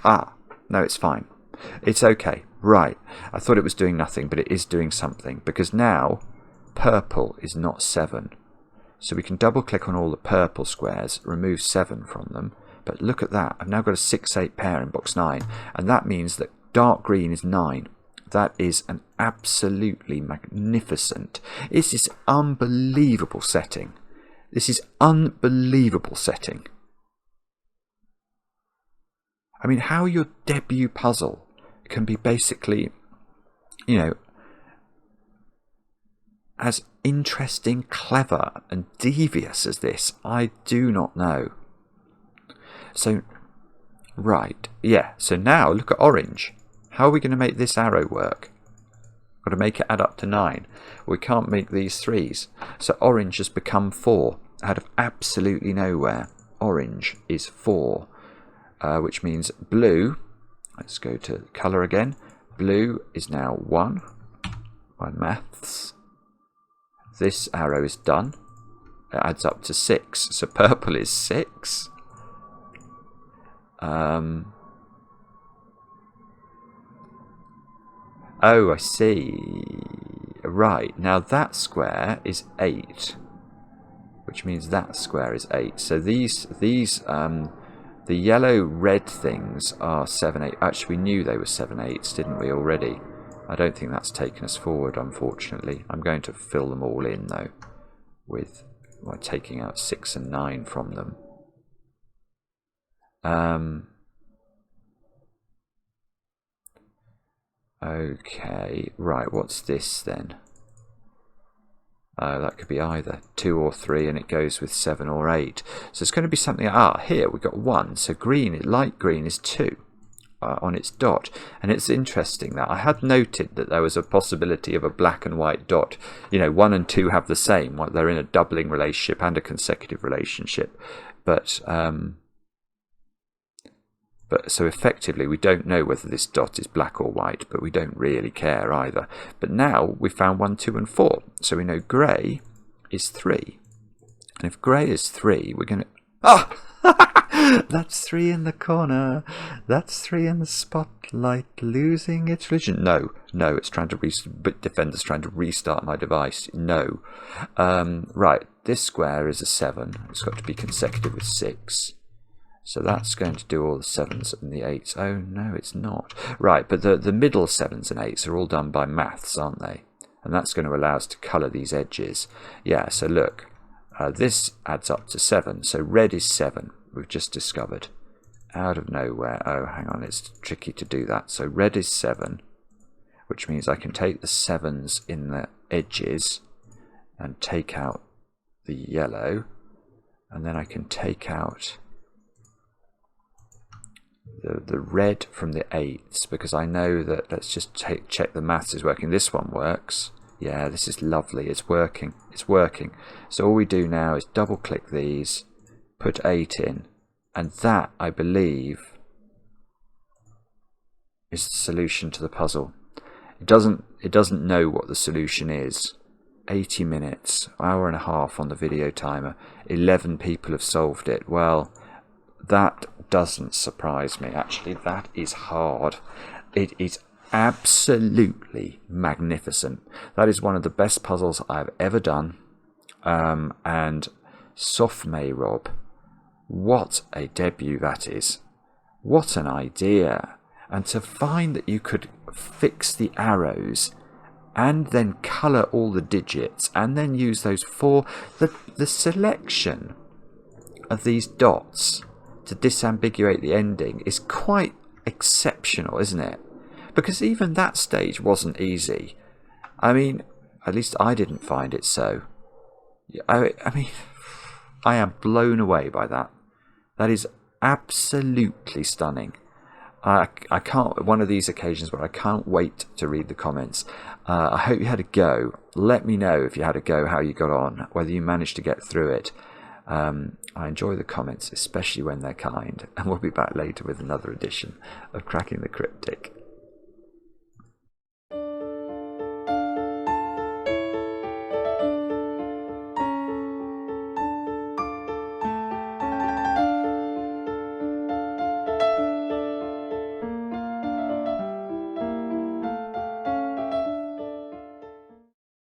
Ah, no, it's fine. It's okay. Right. I thought it was doing nothing, but it is doing something. Because now, purple is not 7. So we can double click on all the purple squares, remove 7 from them. But look at that. I've now got a 6-8 pair in box 9. And that means that dark green is 9. That is an absolutely magnificent. This is unbelievable setting. This is unbelievable setting. I mean, how your debut puzzle can be basically, you know, as interesting, clever and devious as this, I do not know. So, right, yeah, so now look at orange. How are we going to make this arrow work? Got to make it add up to 9. We can't make these 3s. So orange has become 4 out of absolutely nowhere. Orange is 4, which means blue, let's go to colour again. Blue is now 1. My maths. This arrow is done. It adds up to 6. So purple is 6. Oh, I see. Right, now that square is 8, which means that square is 8. So these the yellow-red things are 7, 8. Actually, we knew they were 7, 8s, didn't we, already? I don't think that's taken us forward, unfortunately. I'm going to fill them all in, though, with by taking out 6 and 9 from them. Okay, right, what's this then? That could be either 2 or 3, and it goes with 7 or 8. So it's going to be something... Ah, here we've got 1. So green, light green is 2. on its dot. And it's interesting that I had noted that there was a possibility of a black and white dot. 1 and 2 have the same. They're in a doubling relationship and a consecutive relationship. But so effectively we don't know whether this dot is black or white, but we don't really care either. But now we found 1, 2 and 4. So we know grey is 3. And if grey is 3, we're going to... Ah! That's 3 in the corner. That's 3 in the spotlight, losing its religion. No, it's trying to Defender's trying to restart my device. No. Right, this square is a 7. It's got to be consecutive with 6. So that's going to do all the 7s and the 8s. Oh, no, it's not. Right, but the middle 7s and 8s are all done by maths, aren't they? And that's going to allow us to colour these edges. Yeah, so look. This adds up to 7. So red is 7. We've just discovered. Out of nowhere. Oh, hang on. It's tricky to do that. So red is 7. Which means I can take the 7s in the edges and take out the yellow. And then I can take out the red from the 8s. Because I know that... Let's just check the maths is working. This one works. Yeah, this is lovely. It's working. It's working. So all we do now is double click these, put 8 in, and that, I believe, is the solution to the puzzle. It doesn't know what the solution is. 80 minutes, hour and a half on the video timer. 11 people have solved it. Well, that doesn't surprise me. Actually, that is hard. It is absolutely magnificent. That is one of the best puzzles I've ever done. And sophmayrob, what a debut that is. What an idea. And to find that you could fix the arrows and then colour all the digits and then use those the selection of these dots to disambiguate the ending is quite exceptional, isn't it? Because even that stage wasn't easy. I mean, at least I didn't find it so. I mean, I am blown away by that. That is absolutely stunning. I can't... One of these occasions where I can't wait to read the comments. I hope you had a go. Let me know if you had a go, how you got on, whether you managed to get through it. I enjoy the comments, especially when they're kind. And we'll be back later with another edition of Cracking the Cryptic.